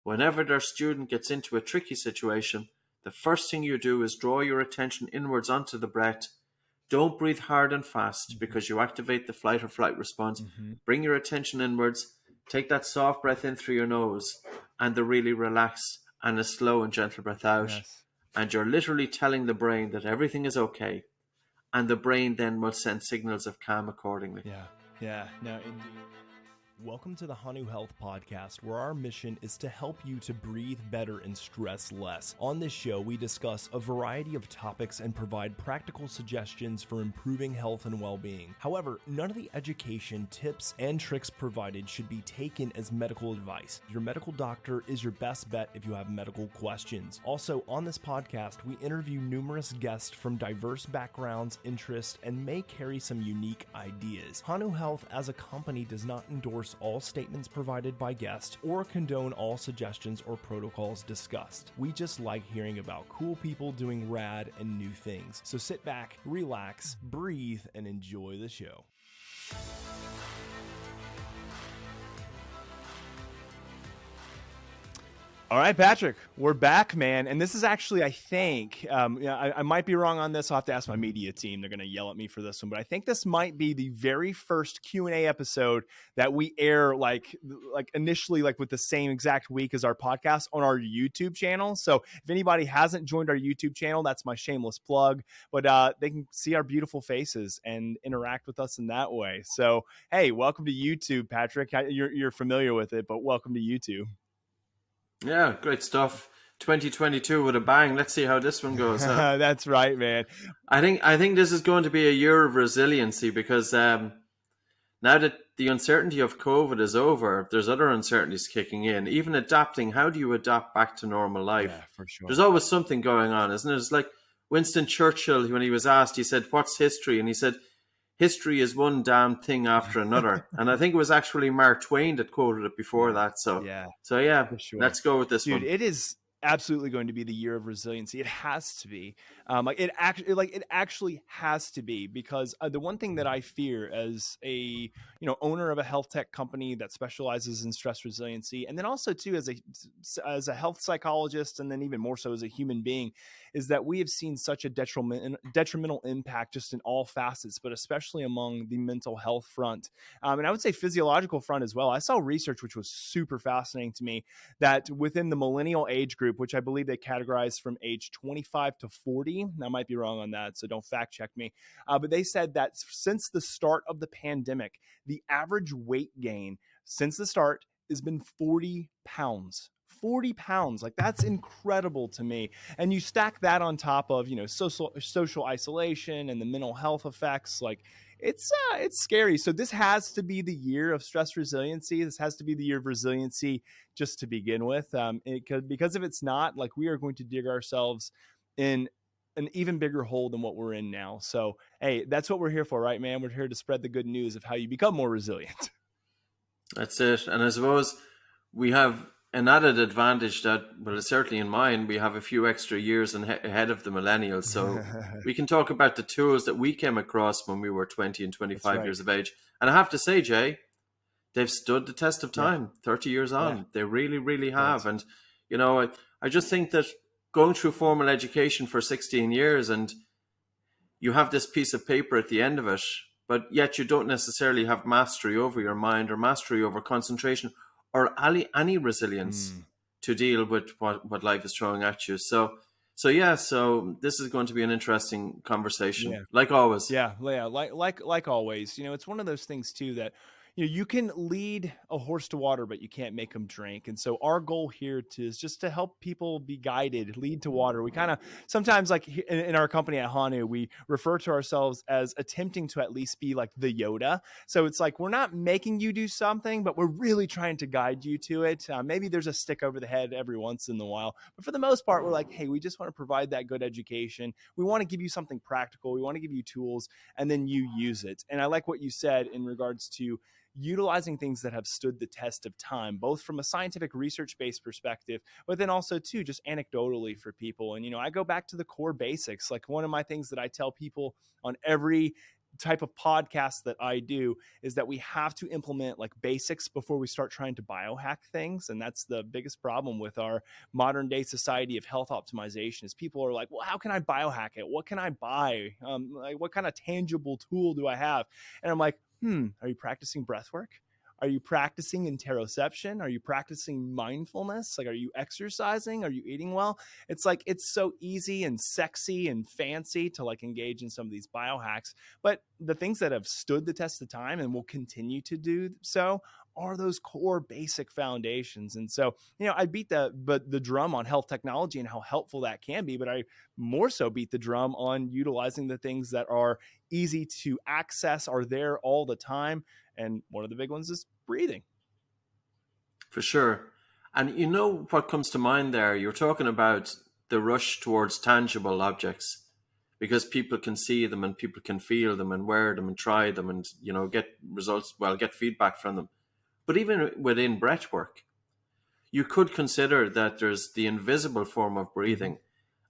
Whenever their student gets into a tricky situation, the first thing you do is draw your attention inwards onto the breath. Don't breathe hard and fast because you activate the fight or flight response. Bring your attention inwards. Take that soft breath in through your nose and the really relaxed and a slow and gentle breath out. Yes. And you're literally telling the brain that everything is okay. And the brain then will send signals of calm accordingly. Yeah. No, indeed. Welcome to the Hanu Health Podcast, where our mission is to help you to breathe better and stress less. On this show, we discuss a variety of topics and provide practical suggestions for improving health and well-being. However, none of the education, tips, and tricks provided should be taken as medical advice. Your medical doctor is your best bet if you have medical questions. Also, on this podcast, we interview numerous guests from diverse backgrounds, interests, and may carry some unique ideas. Hanu Health as a company does not endorse all statements provided by guests or condone all suggestions or protocols discussed. We just like hearing about cool people doing rad and new things. So sit back, relax, breathe, and enjoy the show. All right, Patrick, we're back, man. And this is actually, I think, I might be wrong on this. I'll have to ask my media team. They're going to yell at me for this one. But I think this might be the very first Q&A episode that we air like initially, like with the same exact week as our podcast on our YouTube channel. So if anybody hasn't joined our YouTube channel, that's my shameless plug. But they can see our beautiful faces and interact with us in that way. So, hey, welcome to YouTube, Patrick. You're familiar with it, but welcome to YouTube. Yeah, great stuff. 2022 with a bang. Let's see how this one goes. Huh? That's right, man. I think this is going to be a year of resiliency because now that the uncertainty of COVID is over, there's other uncertainties kicking in. Even adapting, how do you adapt back to normal life? Yeah, for sure. There's always something going on, isn't it? It's like Winston Churchill, when he was asked, he said, "What's history?" And he said, "History is one damn thing after another." And I think it was actually Mark Twain that quoted it before that. So yeah, for sure. Let's go with this one. Dude, it is absolutely going to be the year of resiliency. It has to be. It actually has to be, because the one thing that I fear as a owner of a health tech company that specializes in stress resiliency, and then also too as a health psychologist, and then even more so as a human being, is that we have seen such a detrimental impact just in all facets, but especially among the mental health front. And I would say physiological front as well. I saw research, which was super fascinating to me, that within the millennial age group, which I believe they categorize from age 25 to 40, I might be wrong on that, so don't fact check me. But they said that since the start of the pandemic, the average weight gain since the start has been 40 pounds. 40 pounds. Like, that's incredible to me. And you stack that on top of, social isolation and the mental health effects. Like, it's scary. So this has to be the year of stress resiliency. This has to be the year of resiliency just to begin with. Because if it's not, like, we are going to dig ourselves in an even bigger hole than what we're in now. So, hey, that's what we're here for, right, man? We're here to spread the good news of how you become more resilient. That's it. And I suppose we have an added advantage that, well, certainly in mine, we have a few extra years ahead of the millennials. So we can talk about the tools that we came across when we were 20 and 25 years of age. And I have to say, Jay, they've stood the test of time, 30 years on. Yeah. They really, really have. Yes. And, I just think that going through formal education for 16 years and you have this piece of paper at the end of it, but yet you don't necessarily have mastery over your mind or mastery over concentration or any resilience to deal with what life is throwing at you. So this is going to be an interesting conversation, like always. Yeah, like always. It's one of those things too that you can lead a horse to water, but you can't make them drink. And so our goal here is just to help people be guided, lead to water. We kind of sometimes, like in our company at Hanu, we refer to ourselves as attempting to at least be like the Yoda. So it's like, we're not making you do something, but we're really trying to guide you to it. Maybe there's a stick over the head every once in a while, but for the most part, we're like, hey, we just want to provide that good education. We want to give you something practical. We want to give you tools, and then you use it. And I like what you said in regards to utilizing things that have stood the test of time, both from a scientific research-based perspective, but then also too, just anecdotally for people. And, I go back to the core basics. Like, one of my things that I tell people on every type of podcast that I do is that we have to implement like basics before we start trying to biohack things. And that's the biggest problem with our modern day society of health optimization is people are like, well, how can I biohack it? What can I buy? Like, what kind of tangible tool do I have? And I'm like, are you practicing breath work? Are you practicing interoception? Are you practicing mindfulness? Like, are you exercising? Are you eating well? It's like, it's so easy and sexy and fancy to like engage in some of these biohacks. But the things that have stood the test of time and will continue to do so are those core basic foundations. And so, I beat the drum on health technology and how helpful that can be, but I more so beat the drum on utilizing the things that are easy to access, are there all the time. And one of the big ones is breathing. For sure. And what comes to mind there? You're talking about the rush towards tangible objects because people can see them and people can feel them and wear them and try them and, get results, get feedback from them. But even within breathwork, you could consider that there's the invisible form of breathing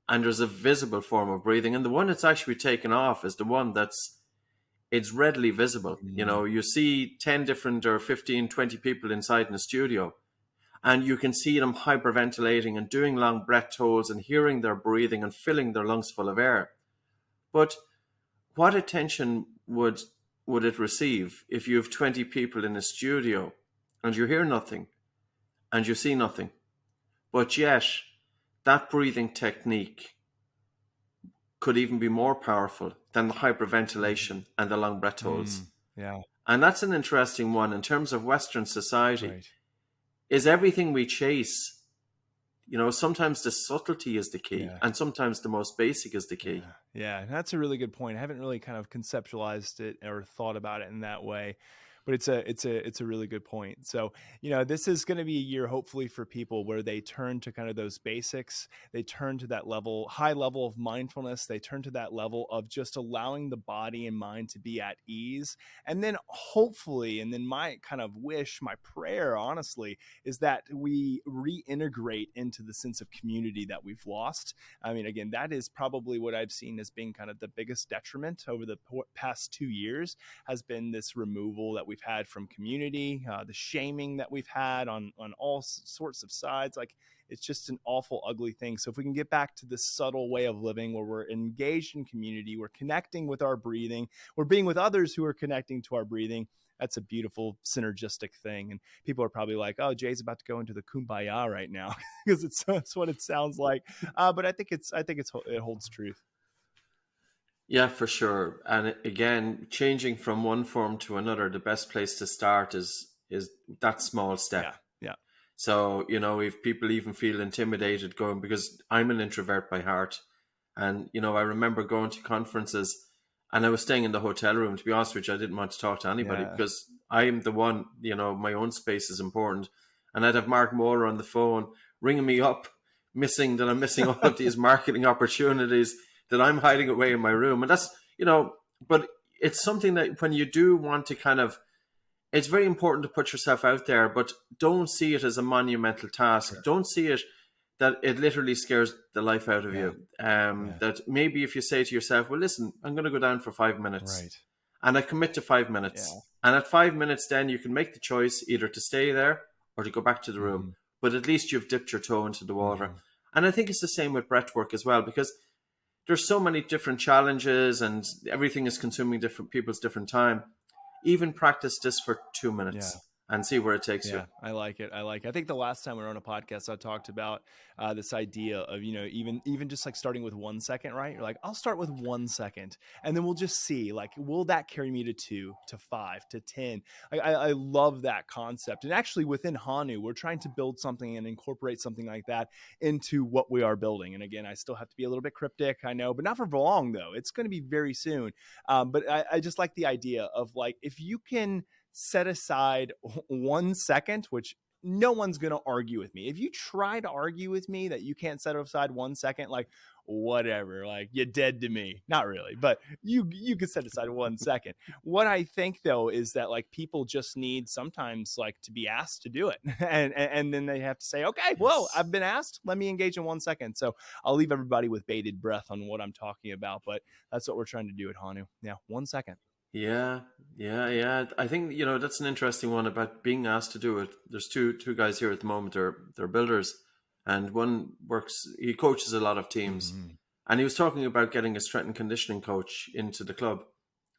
and there's a visible form of breathing. And the one that's actually taken off is the one it's readily visible. You see 10 different or 15, 20 people inside in a studio and you can see them hyperventilating and doing long breath holds and hearing their breathing and filling their lungs full of air. But what attention would it receive if you have 20 people in a studio and you hear nothing and you see nothing? But yet that breathing technique could even be more powerful than the hyperventilation and the long breath holds. Yeah. And that's an interesting one in terms of Western society. Right. Is everything we chase, sometimes the subtlety is the key and sometimes the most basic is the key. Yeah, that's a really good point. I haven't really kind of conceptualized it or thought about it in that way. But it's a really good point. So, this is going to be a year, hopefully, for people where they turn to kind of those basics. They turn to that high level of mindfulness. They turn to that level of just allowing the body and mind to be at ease. And then hopefully, and then my kind of wish, my prayer, honestly, is that we reintegrate into the sense of community that we've lost. I mean, again, that is probably what I've seen as being kind of the biggest detriment over the past 2 years has been this removal that we've had from community, the shaming that we've had on all sorts of sides. Like, it's just an awful, ugly thing. So if we can get back to this subtle way of living where we're engaged in community, we're connecting with our breathing, we're being with others who are connecting to our breathing, that's a beautiful synergistic thing. And people are probably like, oh, Jay's about to go into the kumbaya right now because it's what it sounds like. But I think it holds truth. Yeah, for sure. And again, changing from one form to another, the best place to start is that small step. Yeah. So, if people even feel intimidated going, because I'm an introvert by heart, and, I remember going to conferences and I was staying in the hotel room. To be honest with you, I didn't want to talk to anybody because I am the one, my own space is important. And I'd have Mark Moore on the phone ringing me up, that I'm missing all of these marketing opportunities that I'm hiding away in my room. And that's, but it's something that when you do want to kind of, it's very important to put yourself out there, but don't see it as a monumental task. Sure. Don't see it that it literally scares the life out of you. That maybe if you say to yourself, well, listen, I'm going to go down for 5 minutes. Right. And I commit to 5 minutes. And at 5 minutes, then you can make the choice either to stay there or to go back to the room. But at least you've dipped your toe into the water. And I think it's the same with breathwork as well, because there's so many different challenges and everything is consuming different people's different time. Even practice this for 2 minutes and see where it takes you. I like it. I think the last time we were on a podcast, I talked about this idea of, even just like starting with 1 second, right? You're like, I'll start with 1 second and then we'll just see, like, will that carry me to 2, to 5, to 10? I love that concept. And actually within Hanu, we're trying to build something and incorporate something like that into what we are building. And again, I still have to be a little bit cryptic, I know, but not for long though. It's going to be very soon. But I just like the idea of, like, if you can set aside 1 second, which no one's going to argue with me. If you try to argue with me that you can't set aside 1 second, like, whatever, like, you're dead to me. Not really, but you can set aside 1 second. What I think though is that, like, people just need sometimes, like, to be asked to do it, and then they have to say, okay, whoa, I've been asked, let me engage in 1 second. So I'll leave everybody with bated breath on what I'm talking about, but that's what we're trying to do at Hanu. 1 second. Yeah, yeah. I think, that's an interesting one about being asked to do it. There's two guys here at the moment. They're builders, and one he coaches a lot of teams, Mm-hmm. and he was talking about getting a strength and conditioning coach into the club,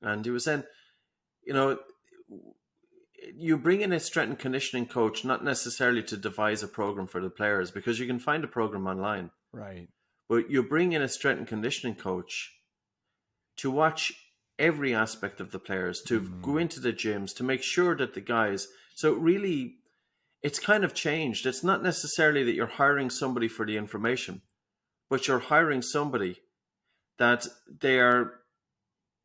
and he was saying, you know, you bring in a strength and conditioning coach not necessarily to devise a program for the players, because you can find a program online, Right. but you bring in a strength and conditioning coach to watch every aspect of the players, to go Mm-hmm. into the gyms, to make sure that the guys. So really, it's kind of changed. It's not necessarily that you're hiring somebody for the information, but you're hiring somebody that they are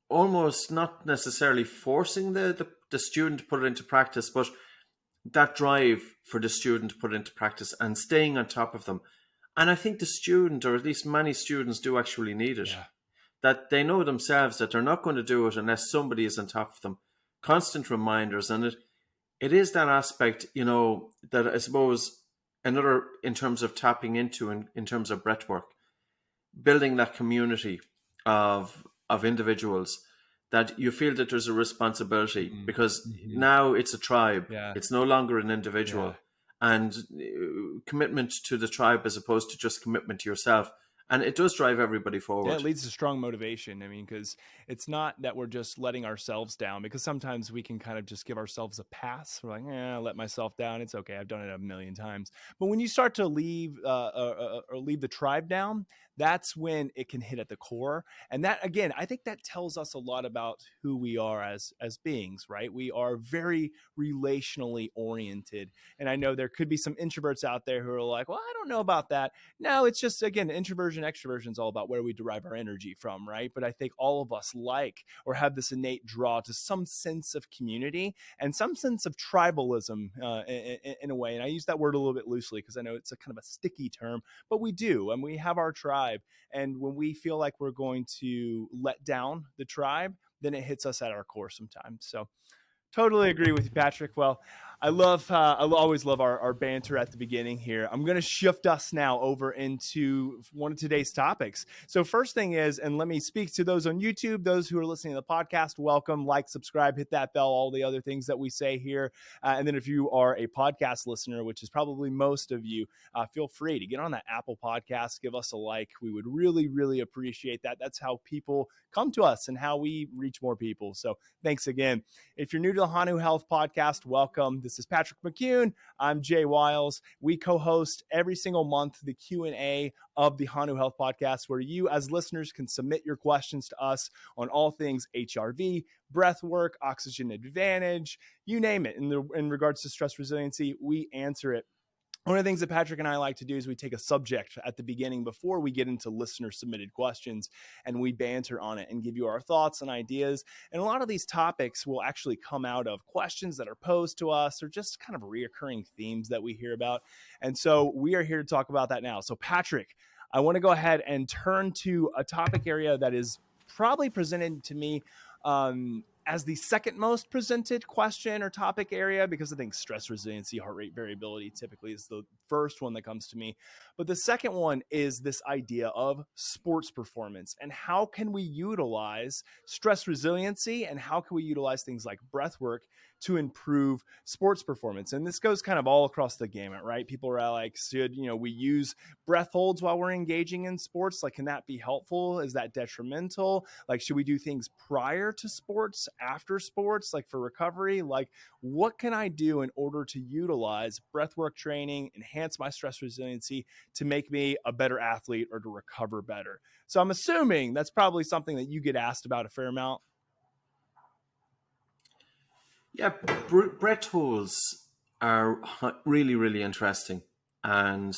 almost not necessarily forcing the student to put it into practice, but that drive for the student to put it into practice and staying on top of them. And I think the student, or at least many students, do actually need it. Yeah. That they know themselves that they're not going to do it unless somebody is on top of them. Constant reminders. And it is that aspect, that I suppose another, in terms of tapping into, in terms of breath work, building that community of individuals, that you feel that there's a responsibility, because Mm-hmm. now it's a tribe. Yeah. It's no longer an Yeah. individual. And commitment to the tribe as opposed to just commitment to yourself. And it does drive everybody Yeah, it forward. leads to strong motivation. I mean, because it's not that we're just letting ourselves down, because sometimes we can kind of just give ourselves a pass. We're like, I let myself down. It's okay. I've done it a million times. But when you start to leave or leave the tribe down, that's when it can hit at the core. And that, again, I think that tells us a lot about who we are as beings, right? We are very relationally oriented. And I know there could be some introverts out there who are like, well, I don't know about that. No, it's just, again, introversion, extroversion is all about where we derive our energy from, right? But I think all of us like or have this innate draw to some sense of community and some sense of tribalism in a way. And I use that word a little bit loosely because I know it's a kind of a sticky term, but we do. And we have our tribe. And when we feel like we're going to let down the tribe, then it hits us at our core sometimes. So totally agree with you, Patrick. Well, I always love our banter at the beginning here. I'm going to shift us now over into one of today's topics. So first thing is, and let me speak to those on YouTube, those who are listening to the podcast, welcome, like, subscribe, hit that bell, all the other things that we say here. And then if you are a podcast listener, which is probably most of you, feel free to get on that Apple podcast, give us a like. We would really, really appreciate that. That's how people come to us and how we reach more people. So thanks again. If you're new to the Hanu Health Podcast, welcome. This is Patrick McKeown. I'm Jay Wiles. We co-host every single month the Q&A of the Hanu Health Podcast, where you as listeners can submit your questions to us on all things HRV, breath work, oxygen advantage, you name it. In regards to stress resiliency, we answer it. One of the things that Patrick and I like to do is we take a subject at the beginning before we get into listener submitted questions, and we banter on it and give you our thoughts and ideas. And a lot of these topics will actually come out of questions that are posed to us or just kind of reoccurring themes that we hear about. And so we are here to talk about that now. So Patrick, I want to go ahead and turn to a topic area that is probably presented to me as the second most presented question or topic area, because I think stress resiliency, heart rate variability typically is the first one that comes to me. But the second one is this idea of sports performance and how can we utilize stress resiliency and how can we utilize things like breath work to improve sports performance. And this goes kind of all across the gamut, right? People are like, should we use breath holds while we're engaging in sports? Like, can that be helpful? Is that detrimental? Like, should we do things prior to sports, after sports, like for recovery? Like, what can I do in order to utilize breathwork training, enhance my stress resiliency to make me a better athlete or to recover better? So I'm assuming that's probably something that you get asked about a fair amount. Yeah, breath holds are really, really interesting. And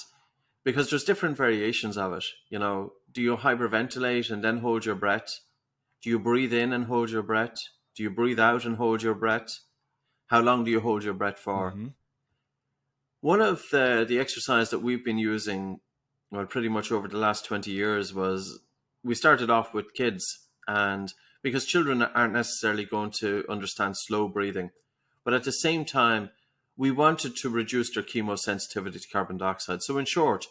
because there's different variations of it. Do you hyperventilate and then hold your breath? Do you breathe in and hold your breath? Do you breathe out and hold your breath? How long do you hold your breath for? Mm-hmm. One of the exercise that we've been using, well, pretty much over the last 20 years was, we started off with kids, and because children aren't necessarily going to understand slow breathing, but at the same time, we wanted to reduce their chemosensitivity to carbon dioxide. So in short,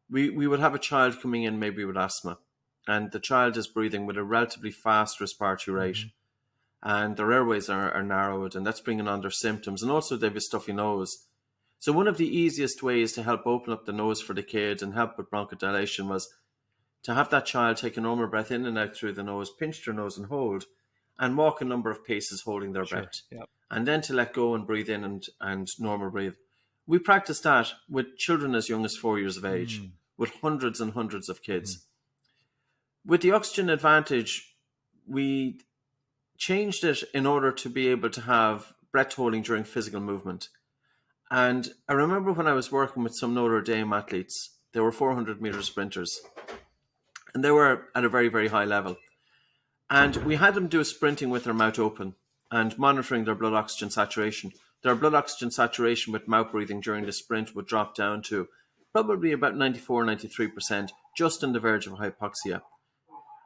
we would have a child coming in maybe with asthma, and the child is breathing with a relatively fast respiratory rate. Mm-hmm. and their airways are narrowed, and that's bringing on their symptoms. And also they have a stuffy nose. So one of the easiest ways to help open up the nose for the kid and help with bronchodilation was to have that child take a normal breath in and out through the nose, pinch their nose and hold, and walk a number of paces holding their breath. Yep. And then to let go and breathe in and normal breathe. We practiced that with children as young as 4 years of age, with hundreds and hundreds of kids. With the oxygen advantage, we changed it in order to be able to have breath holding during physical movement. And I remember when I was working with some Notre Dame athletes, they were 400-meter sprinters, and they were at a very, very high level. And we had them do sprinting with their mouth open and monitoring their blood oxygen saturation. Their blood oxygen saturation with mouth breathing during the sprint would drop down to probably about 94-93%, just on the verge of hypoxia.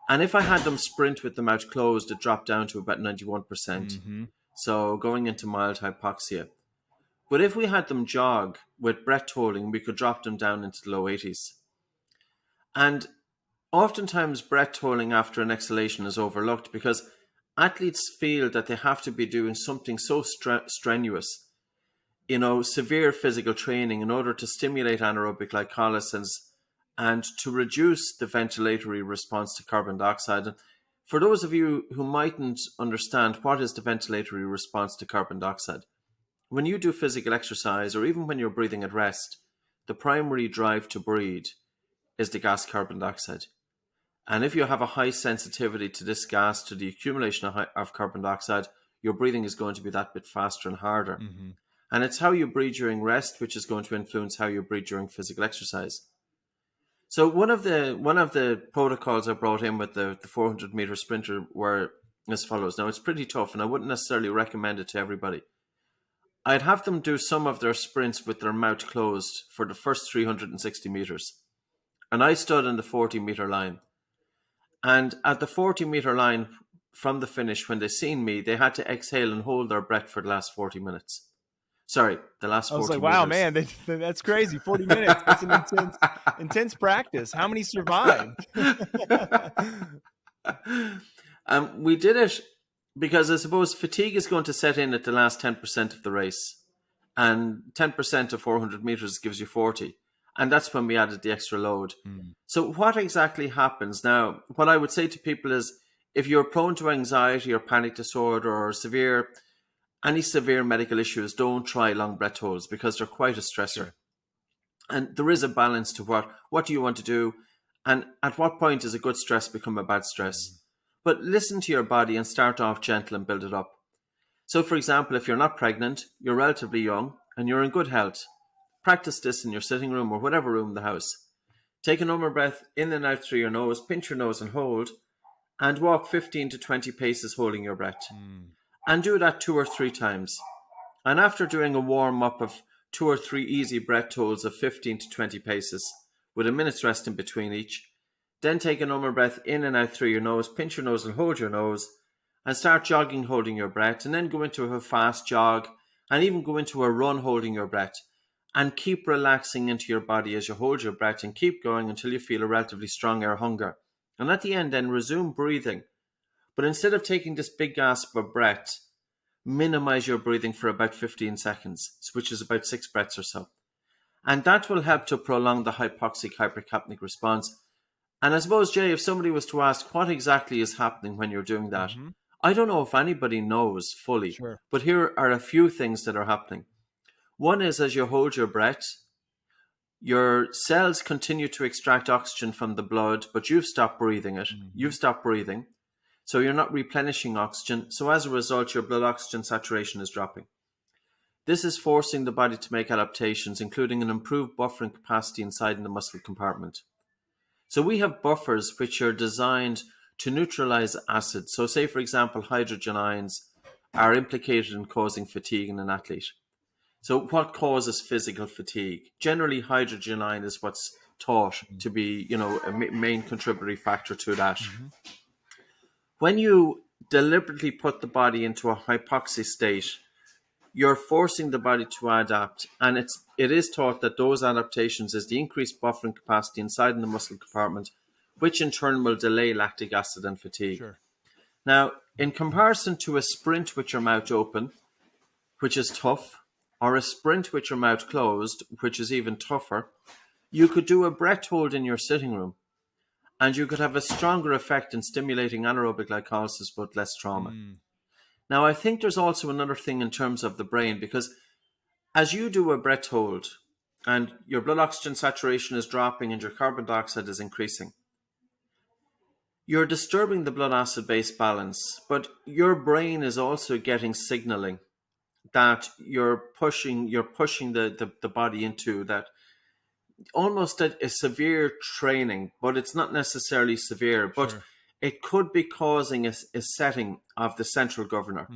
And if I had them sprint with the mouth closed, it dropped down to about 91%. So going into mild hypoxia. But if we had them jog with breath holding, we could drop them down into the low 80s. And oftentimes breath holding after an exhalation is overlooked because athletes feel that they have to be doing something so strenuous, severe physical training in order to stimulate anaerobic glycolysis and to reduce the ventilatory response to carbon dioxide. And for those of you who mightn't understand, what is the ventilatory response to carbon dioxide? When you do physical exercise, or even when you're breathing at rest, the primary drive to breathe is the gas carbon dioxide. And if you have a high sensitivity to this gas, to the accumulation of carbon dioxide, your breathing is going to be that bit faster and harder. And it's how you breathe during rest, which is going to influence how you breathe during physical exercise. So one of the protocols I brought in with the 400-meter sprinter were as follows. Now, it's pretty tough, and I wouldn't necessarily recommend it to everybody. I'd have them do some of their sprints with their mouth closed for the first 360 meters. And I stood in the 40-meter line. And at the 40-meter line from the finish, when they seen me, they had to exhale and hold their breath for the last 40 minutes. Sorry, the last 40 I was like, meters. wow, man, that's crazy. 40 minutes. That's an intense practice. How many survived? We did it because I suppose fatigue is going to set in at the last 10% of the race. And 10% of 400 meters gives you 40. And that's when we added the extra load. So what exactly happens now? What I would say to people is, if you're prone to anxiety or panic disorder or any severe medical issues, don't try long breath holds because they're quite a stressor. And there is a balance to what do you want to do, and at what point does a good stress become a bad stress? But listen to your body and start off gentle and build it up. So for example, if you're not pregnant, you're relatively young, and you're in good health, practice this in your sitting room or whatever room in the house. Take a normal breath in and out through your nose, pinch your nose and hold, and walk 15 to 20 paces holding your breath. And do that 2 or 3 times. And after doing a warm-up of 2 or 3 easy breath holds of 15 to 20 paces, with a minute's rest in between each, then take a normal breath in and out through your nose, pinch your nose and hold your nose, and start jogging holding your breath, and then go into a fast jog, and even go into a run holding your breath. And keep relaxing into your body as you hold your breath, and keep going until you feel a relatively strong air hunger. And at the end, then resume breathing. But instead of taking this big gasp of breath, minimize your breathing for about 15 seconds, which is about 6 breaths or so. And that will help to prolong the hypoxic hypercapnic response. And I suppose, Jay, if somebody was to ask what exactly is happening when you're doing that, I don't know if anybody knows fully, but here are a few things that are happening. One is, as you hold your breath, your cells continue to extract oxygen from the blood, but you've stopped breathing it. You've stopped breathing. So you're not replenishing oxygen. So as a result, your blood oxygen saturation is dropping. This is forcing the body to make adaptations, including an improved buffering capacity inside in the muscle compartment. So we have buffers which are designed to neutralize acids. So say, for example, hydrogen ions are implicated in causing fatigue in an athlete. So what causes physical fatigue? Generally, hydrogen ion is what's thought to be, a main contributory factor to that. When you deliberately put the body into a hypoxia state, you're forcing the body to adapt. And it is thought that those adaptations is the increased buffering capacity inside in the muscle compartment, which in turn will delay lactic acid and fatigue. Now, in comparison to a sprint with your mouth open, which is tough, or a sprint with your mouth closed, which is even tougher, you could do a breath hold in your sitting room, and you could have a stronger effect in stimulating anaerobic glycolysis but less trauma. Now, I think there's also another thing in terms of the brain, because as you do a breath hold and your blood oxygen saturation is dropping and your carbon dioxide is increasing, you're disturbing the blood acid base balance, but your brain is also getting signaling that you're pushing the body into that almost a severe training, but it's not necessarily severe, but Sure. it could be causing a setting of the central governor,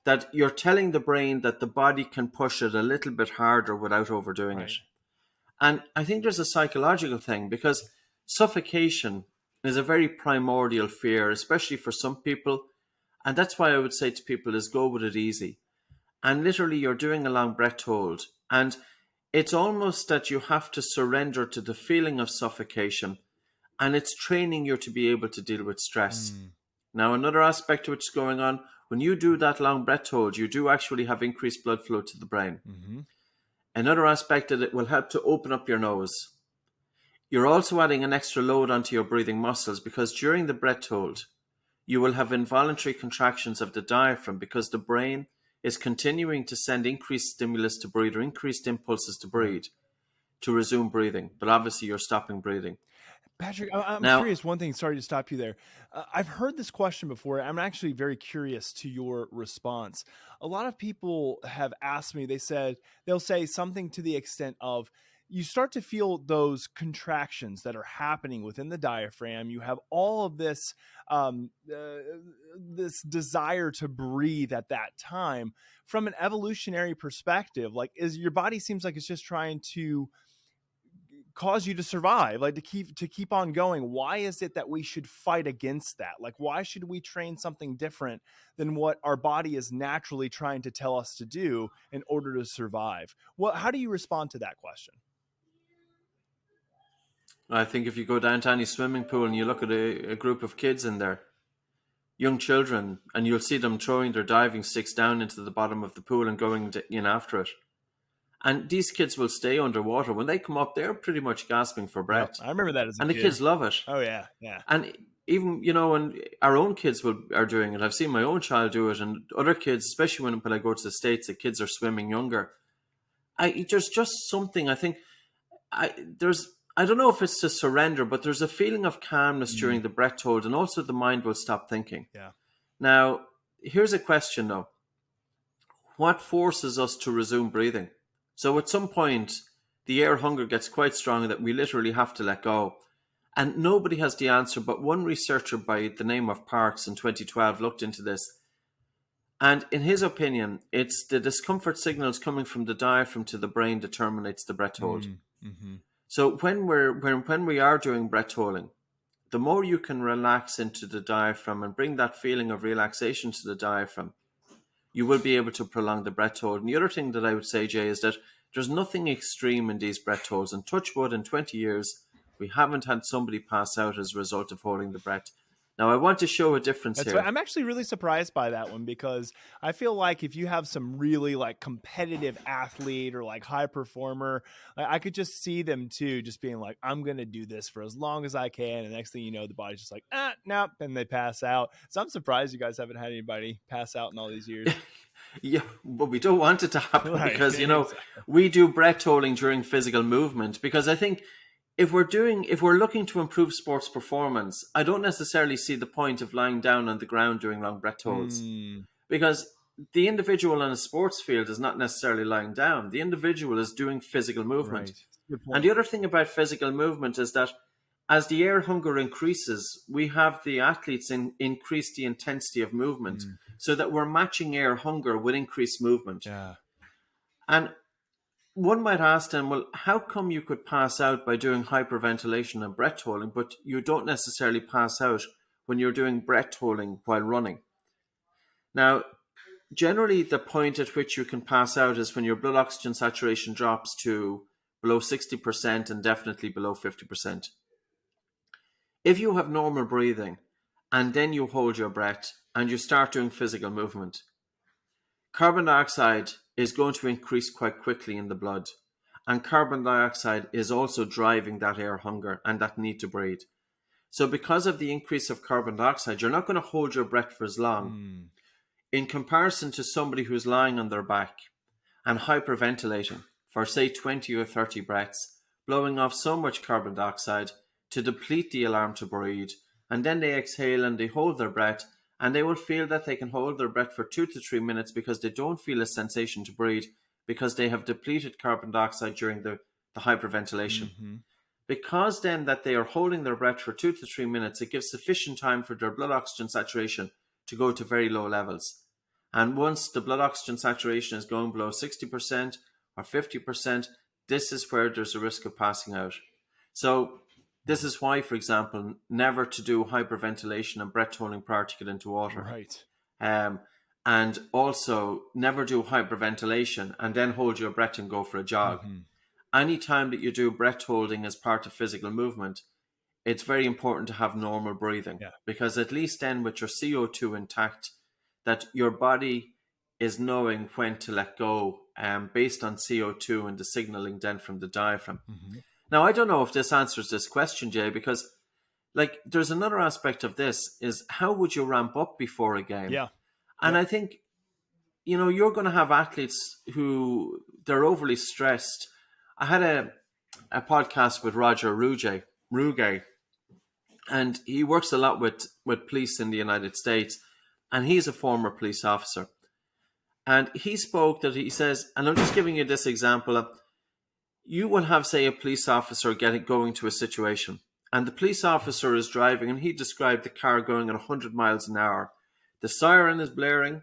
that you're telling the brain that the body can push it a little bit harder without overdoing it. And I think there's a psychological thing, because suffocation is a very primordial fear, especially for some people. And that's why I would say to people is go with it easy. And literally you're doing a long breath hold. And it's almost that you have to surrender to the feeling of suffocation. And it's training you to be able to deal with stress. Now, another aspect to what's going on, when you do that long breath hold, you do actually have increased blood flow to the brain. Another aspect that it will help to open up your nose. You're also adding an extra load onto your breathing muscles, because during the breath hold, you will have involuntary contractions of the diaphragm, because the brain is continuing to send increased stimulus to breathe, or increased impulses to breathe, to resume breathing. But obviously you're stopping breathing. Patrick, I'm Now, curious. One thing, sorry to stop you there. I've heard this question before. I'm actually very curious to your response. A lot of people have asked me, they'll say something to the extent of, you start to feel those contractions that are happening within the diaphragm. You have all of this, this desire to breathe at that time. From an evolutionary perspective, like, your body seems like it's just trying to cause you to survive, like to keep on going. Why is it that we should fight against that? Like, why should we train something different than what our body is naturally trying to tell us to do in order to survive? Well, how do you respond to that question? I think if you go down to any swimming pool and you look at a group of kids in there, young children, and you'll see them throwing their diving sticks down into the bottom of the pool and going in after it. And these kids will stay underwater. When they come up, they're pretty much gasping for breath. Yep, I remember that as a and kid. The kids love it. Oh, yeah. And even, when our own kids are doing it, I've seen my own child do it, and other kids, especially when I go to the States, the kids are swimming younger. There's just something, I think, I don't know if it's to surrender, but there's a feeling of calmness during the breath hold, and also the mind will stop thinking. Yeah. Now, here's a question though. What forces us to resume breathing? So at some point, the air hunger gets quite strong that we literally have to let go. And nobody has the answer, but one researcher by the name of Parks in 2012 looked into this. And in his opinion, it's the discomfort signals coming from the diaphragm to the brain that terminates the breath hold. So when we are doing breath holding, the more you can relax into the diaphragm and bring that feeling of relaxation to the diaphragm, you will be able to prolong the breath hold. And the other thing that I would say, Jay, is that there's nothing extreme in these breath holds. And touch wood, in 20 years, we haven't had somebody pass out as a result of holding the breath. Now, I want to show a difference here. I'm actually really surprised by that one, because I feel like if you have some really like competitive athlete or like high performer, I could just see them too, just being like, I'm going to do this for as long as I can. And next thing you know, the body's just like, no, and they pass out. So I'm surprised you guys haven't had anybody pass out in all these years. Yeah, but we don't want it to happen because, we do breath holding during physical movement, because I think if we're looking to improve sports performance, I don't necessarily see the point of lying down on the ground doing long breath holds, because the individual on a sports field is not necessarily lying down. The individual is doing physical movement. Right. And the other thing about physical movement is that as the air hunger increases, we have the athletes increase the intensity of movement so that we're matching air hunger with increased movement. Yeah. And one might ask them, well, how come you could pass out by doing hyperventilation and breath holding, but you don't necessarily pass out when you're doing breath holding while running? Now, generally, the point at which you can pass out is when your blood oxygen saturation drops to below 60% and definitely below 50%. If you have normal breathing and then you hold your breath and you start doing physical movement, carbon dioxide is going to increase quite quickly in the blood. And carbon dioxide is also driving that air hunger and that need to breathe. So because of the increase of carbon dioxide, you're not going to hold your breath for as long. In comparison to somebody who's lying on their back and hyperventilating for, say, 20 or 30 breaths, blowing off so much carbon dioxide to deplete the alarm to breathe, and then they exhale and they hold their breath, and they will feel that they can hold their breath for 2 to 3 minutes because they don't feel a sensation to breathe because they have depleted carbon dioxide during the hyperventilation. Because then that they are holding their breath for 2 to 3 minutes, it gives sufficient time for their blood oxygen saturation to go to very low levels. And once the blood oxygen saturation is going below 60% or 50%, this is where there's a risk of passing out. So this is why, for example, never to do hyperventilation and breath holding prior to get into water. Right. And also never do hyperventilation and then hold your breath and go for a jog. Anytime that you do breath holding as part of physical movement, it's very important to have normal breathing, because at least then with your CO2 intact, that your body is knowing when to let go based on CO2 and the signaling then from the diaphragm. Now, I don't know if this answers this question, Jay, because like there's another aspect of this is how would you ramp up before a game? And I think, you know, you're going to have athletes who they're overly stressed. I had a podcast with Roger Ruge, and he works a lot with police in the United States, and he's a former police officer. And he spoke that he says, and I'm just giving you this example, you will have, say, a police officer going to a situation, and the police officer is driving, and he described the car going at 100 miles an hour. The siren is blaring.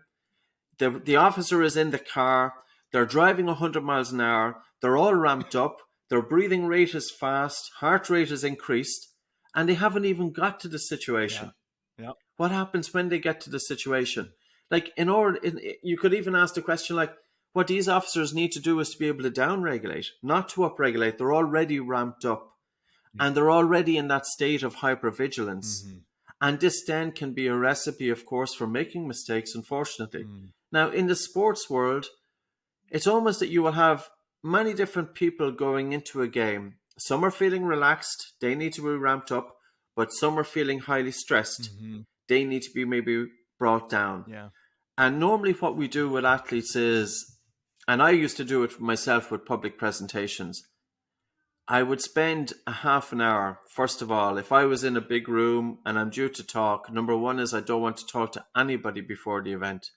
The officer is in the car. They're driving 100 miles an hour. They're all ramped up. Their breathing rate is fast. Heart rate is increased. And they haven't even got to the situation. What happens when they get to the situation? Like, you could even ask the question, like, what these officers need to do is to be able to downregulate, not to upregulate. They're already ramped up. And they're already in that state of hypervigilance. And this then can be a recipe, of course, for making mistakes, unfortunately. Now, in the sports world, it's almost that you will have many different people going into a game. Some are feeling relaxed. They need to be ramped up. But some are feeling highly stressed. They need to be maybe brought down. And normally what we do with athletes is, and I used to do it myself with public presentations, I would spend a half an hour. First of all, if I was in a big room and I'm due to talk, number one is I don't want to talk to anybody before the event.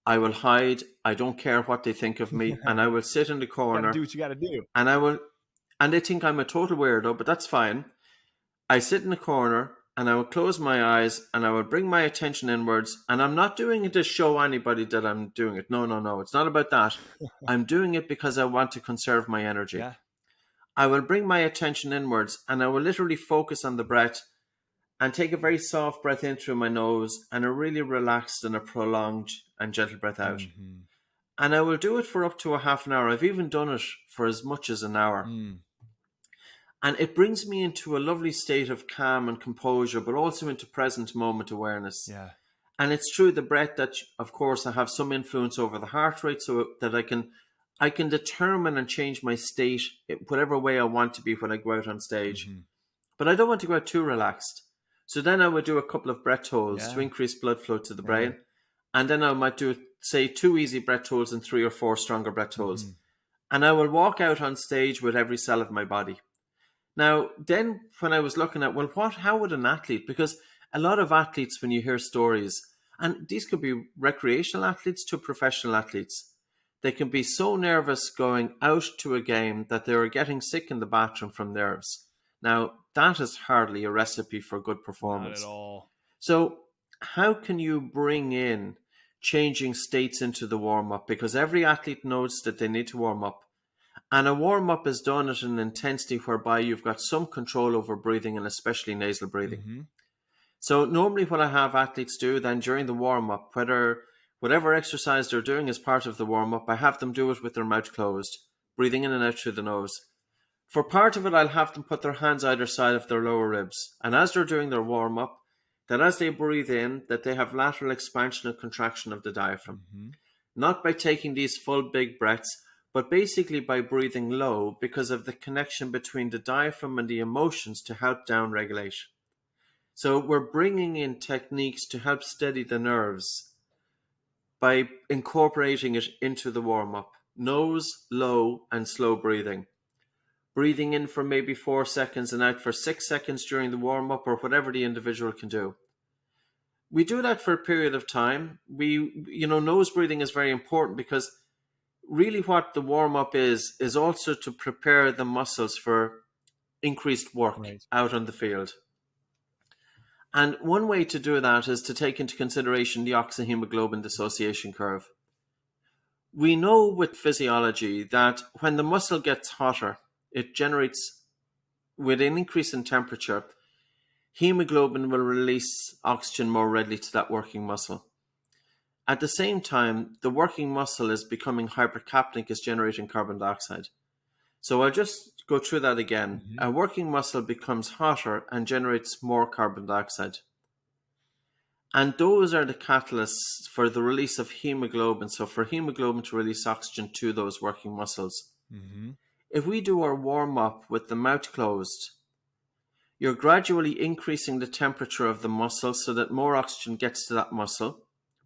I will hide. I don't care what they think of me. And I will sit in the corner. Do what you got to do. And they think I'm a total weirdo, but that's fine. I sit in the corner and I will close my eyes and I will bring my attention inwards. And I'm not doing it to show anybody that I'm doing it. No. It's not about that. I'm doing it because I want to conserve my energy. I will bring my attention inwards and I will literally focus on the breath and take a very soft breath in through my nose and a really relaxed and a prolonged and gentle breath out. And I will do it for up to a half an hour. I've even done it for as much as an hour. And it brings me into a lovely state of calm and composure, but also into present moment awareness. And it's through the breath that, of course, I have some influence over the heart rate so that I can determine and change my state whatever way I want to be when I go out on stage. But I don't want to go out too relaxed. So then I would do a couple of breath holds to increase blood flow to the brain. And then I might do, say, 2 easy breath holds and 3 or 4 stronger breath holds. And I will walk out on stage with every cell of my body. Now, then when I was looking at, well, how would an athlete, because a lot of athletes, when you hear stories, and these could be recreational athletes to professional athletes, they can be so nervous going out to a game that they are getting sick in the bathroom from nerves. Now, that is hardly a recipe for good performance. Not at all. So how can you bring in changing states into the warm-up? Because every athlete knows that they need to warm up. And a warm-up is done at an intensity whereby you've got some control over breathing and especially nasal breathing. So normally what I have athletes do then during the warm-up, whatever exercise they're doing as part of the warm-up, I have them do it with their mouth closed, breathing in and out through the nose. For part of it, I'll have them put their hands either side of their lower ribs. And as they're doing their warm-up, that as they breathe in, that they have lateral expansion and contraction of the diaphragm. Mm-hmm. Not by taking these full big breaths, but basically by breathing low because of the connection between the diaphragm and the emotions to help down regulation. So we're bringing in techniques to help steady the nerves by incorporating it into the warm-up. Nose, low, and slow breathing. Breathing in for maybe 4 seconds and out for 6 seconds during the warm-up, or whatever the individual can do. We do that for a period of time. Nose breathing is very important because really what the warm-up is also to prepare the muscles for increased work out on the field. And one way to do that is to take into consideration the oxyhemoglobin dissociation curve. We know with physiology that when the muscle gets hotter, it generates, with an increase in temperature, hemoglobin will release oxygen more readily to that working muscle. At the same time, the working muscle is becoming hypercapnic, is generating carbon dioxide. So I'll just go through that again. Mm-hmm. A working muscle becomes hotter and generates more carbon dioxide. And those are the catalysts for the release of hemoglobin. So for hemoglobin to release oxygen to those working muscles. Mm-hmm. If we do our warm-up with the mouth closed, you're gradually increasing the temperature of the muscle so that more oxygen gets to that muscle.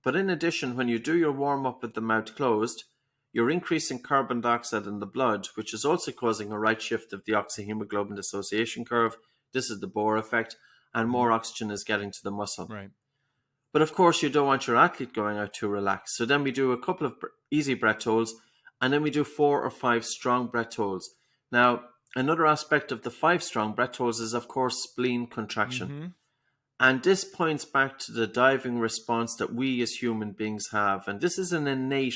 But in addition, when you do your warm-up with the mouth closed, you're increasing carbon dioxide in the blood, which is also causing a right shift of the oxyhemoglobin dissociation curve. This is the Bohr effect, and more oxygen is getting to the muscle. Right. But of course, you don't want your athlete going out too relaxed. So then we do a couple of easy breath holds, and then we do 4 or 5 strong breath holds. Now, another aspect of the 5 strong breath holds is, of course, spleen contraction. Mm-hmm. And this points back to the diving response that we as human beings have. And this is an innate,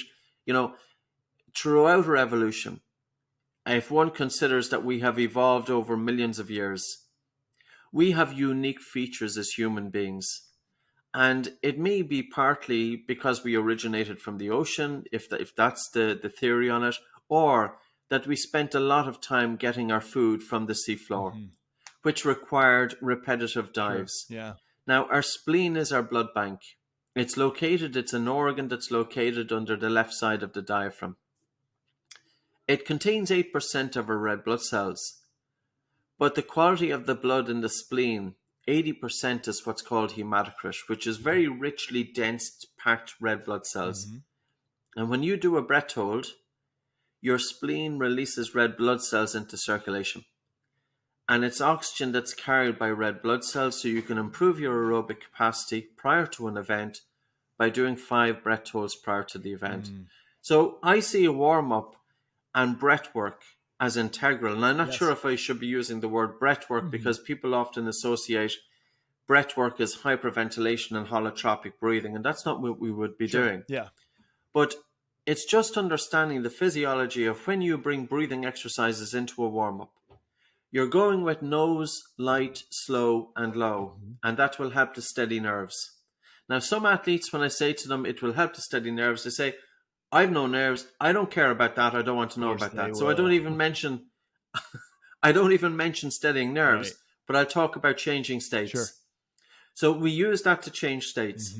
throughout our evolution. If one considers that we have evolved over millions of years, we have unique features as human beings. And it may be partly because we originated from the ocean, if that's the theory on it, or that we spent a lot of time getting our food from the seafloor, which required repetitive dives. Sure. Yeah. Now, our spleen is our blood bank. It's an organ that's located under the left side of the diaphragm. It contains 8% of our red blood cells. But the quality of the blood in the spleen, 80% is what's called hematocrit, which is very richly dense, packed red blood cells. Mm-hmm. And when you do a breath hold, your spleen releases red blood cells into circulation. And it's oxygen that's carried by red blood cells, so you can improve your aerobic capacity prior to an event by doing 5 breath holds prior to the event. So I see a warm-up and breath work as integral. And I'm not sure if I should be using the word breath work because people often associate breath work as hyperventilation and holotropic breathing, and that's not what we would be doing. Yeah. But it's just understanding the physiology of when you bring breathing exercises into a warm-up. You're going with nose, light, slow, and low, and that will help to steady nerves. Now, some athletes, when I say to them, it will help to steady nerves, they say, I've no nerves. I don't care about that. I don't want to know about that. So I don't even mention steadying nerves, but I'll talk about changing states. Sure. So we use that to change states.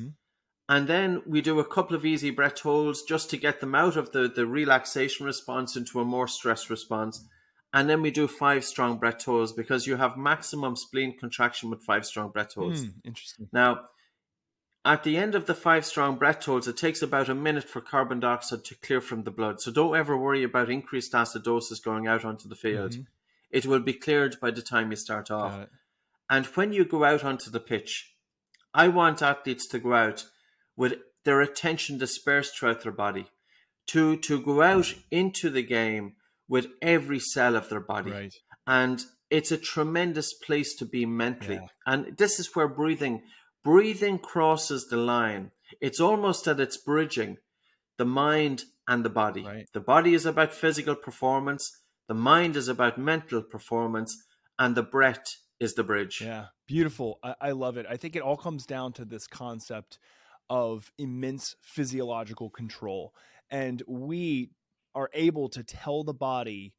And then we do a couple of easy breath holds just to get them out of the relaxation response into a more stress response. And then we do 5 strong breath holds because you have maximum spleen contraction with 5 strong breath holds. Interesting. Now, at the end of the 5 strong breath holds, it takes about a minute for carbon dioxide to clear from the blood. So don't ever worry about increased acidosis going out onto the field. It will be cleared by the time you start off. And when you go out onto the pitch, I want athletes to go out with their attention dispersed throughout their body, to go out into the game with every cell of their body. And it's a tremendous place to be mentally. And this is where breathing crosses the line. It's almost that it's bridging the mind and the body. The body is about physical performance. The mind is about mental performance. And the breath is the bridge. Yeah, beautiful. I love it. I think it all comes down to this concept of immense physiological control. And we are able to tell the body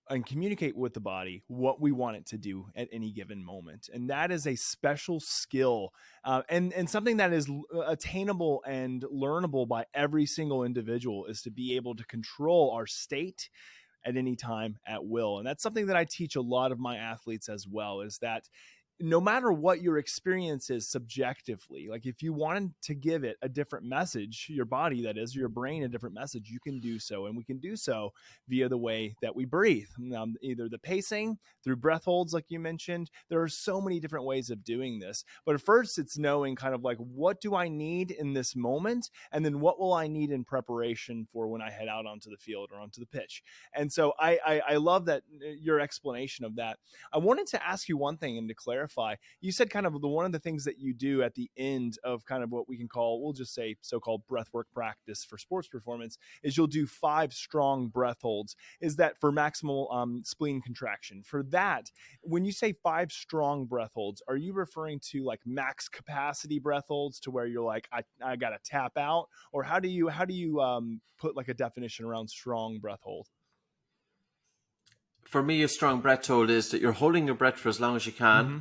and communicate with the body what we want it to do at any given moment. And that is a special skill, and something that is attainable and learnable by every single individual, is to be able to control our state at any time at will. And that's something that I teach a lot of my athletes as well, is that no matter what your experience is subjectively, like if you wanted to give it a different message, your body, that is, your brain, a different message, you can do so. And we can do so via the way that we breathe, either the pacing, through breath holds, like you mentioned. There are so many different ways of doing this. But at first, it's knowing kind of like, what do I need in this moment? And then what will I need in preparation for when I head out onto the field or onto the pitch? And so I love that, your explanation of that. I wanted to ask you one thing and to clarify. You said kind of one of the things that you do at the end of kind of what we can call, we'll just say so-called breathwork practice for sports performance, is you'll do 5 strong breath holds. Is that for maximal spleen contraction? For that, when you say 5 strong breath holds, are you referring to like max capacity breath holds to where you're like, I got to tap out? Or how do you put like a definition around strong breath hold? For me, a strong breath hold is that you're holding your breath for as long as you can, Mm-hmm.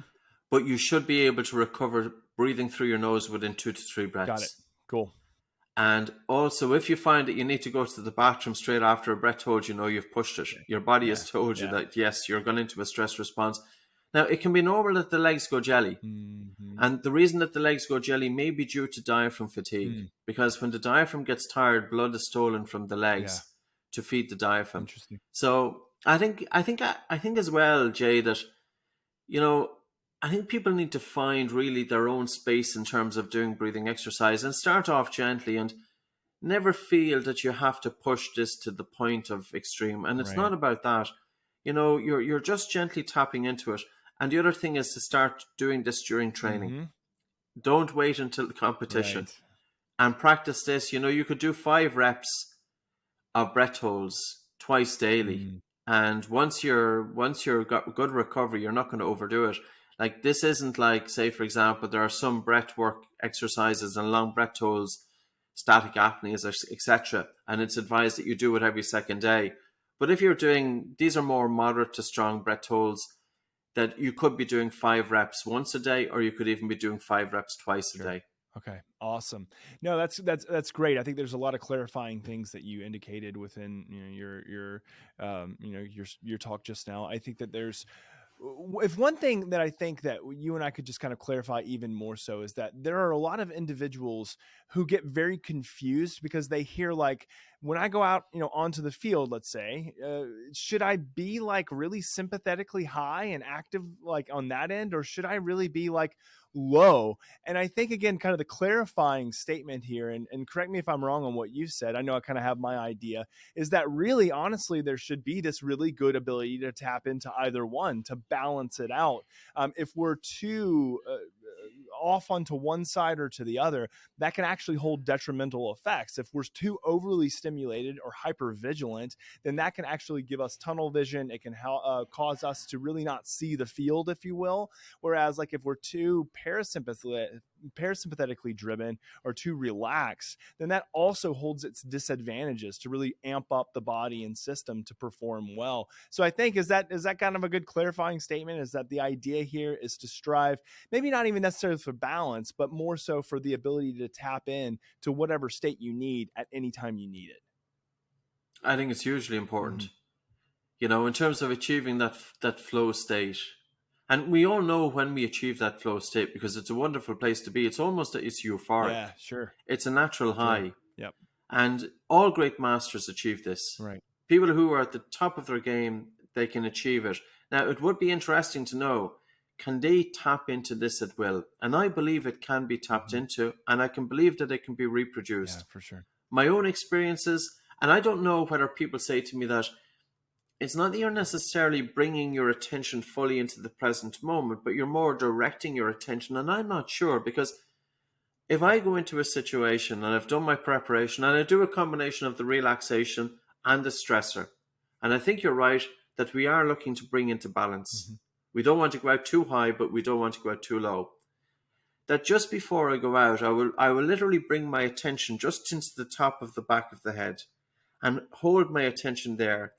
but you should be able to recover breathing through your nose within 2 to 3 breaths. Got it. Cool. And also, if you find that you need to go to the bathroom straight after a breath hold, you know you've pushed it. Your body has told you that, yes, you're going into a stress response. Now, it can be normal that the legs go jelly. Mm-hmm. And the reason that the legs go jelly may be due to diaphragm fatigue. Because when the diaphragm gets tired, blood is stolen from the legs to feed the diaphragm. Interesting. So I think as well, Jay, that, you know, I think people need to find really their own space in terms of doing breathing exercise, and start off gently, and never feel that you have to push this to the point of extreme. And it's not about that. You know, you're just gently tapping into it. And the other thing is to start doing this during training. Mm-hmm. Don't wait until the competition and practice this. You know, you could do 5 reps of breath holds twice daily. And once you're got good recovery, you're not going to overdo it. Like, this isn't like, say, for example, there are some breath work exercises and long breath holds, static apneas, etc. And it's advised that you do it every second day. But if you're doing, these are more moderate to strong breath holds, that you could be doing 5 reps once a day, or you could even be doing 5 reps twice a day. Okay. Awesome. No, that's great. I think there's a lot of clarifying things that you indicated within, your talk just now. I think that there's, if one thing that I think that you and I could just kind of clarify even more so, is that there are a lot of individuals who get very confused because they hear, like, when I go out, onto the field, let's say, should I be like really sympathetically high and active, like on that end, or should I really be like low? And I think, again, kind of the clarifying statement here, and correct me if I'm wrong on what you said, I know I kind of have my idea, is that really, honestly, there should be this really good ability to tap into either one to balance it out. If we're too off onto one side or to the other, that can actually hold detrimental effects. If we're too overly stimulated or hyper vigilant, then that can actually give us tunnel vision. It can cause us to really not see the field, if you will. Whereas, like, if we're too parasympathetically driven or too relaxed, then that also holds its disadvantages to really amp up the body and system to perform well. So I think, is that kind of a good clarifying statement? Is that the idea here is to strive, maybe not even necessarily for balance, but more so for the ability to tap in to whatever state you need at any time you need it? I think it's hugely important, in terms of achieving that flow state. And we all know when we achieve that flow state, because it's a wonderful place to be. It's almost, it's euphoric. Yeah, sure. It's a natural high. Sure. Yep. And all great masters achieve this. Right. People who are at the top of their game, they can achieve it. Now, it would be interesting to know, can they tap into this at will? And I believe it can be tapped into, and I can believe that it can be reproduced. Yeah, for sure. My own experiences, and I don't know whether people say to me that it's not that you're necessarily bringing your attention fully into the present moment, but you're more directing your attention. And I'm not sure, because if I go into a situation and I've done my preparation and I do a combination of the relaxation and the stressor, and I think you're right that we are looking to bring into balance. We don't want to go out too high, but we don't want to go out too low. That just before I go out, I will literally bring my attention just into the top of the back of the head and hold my attention there.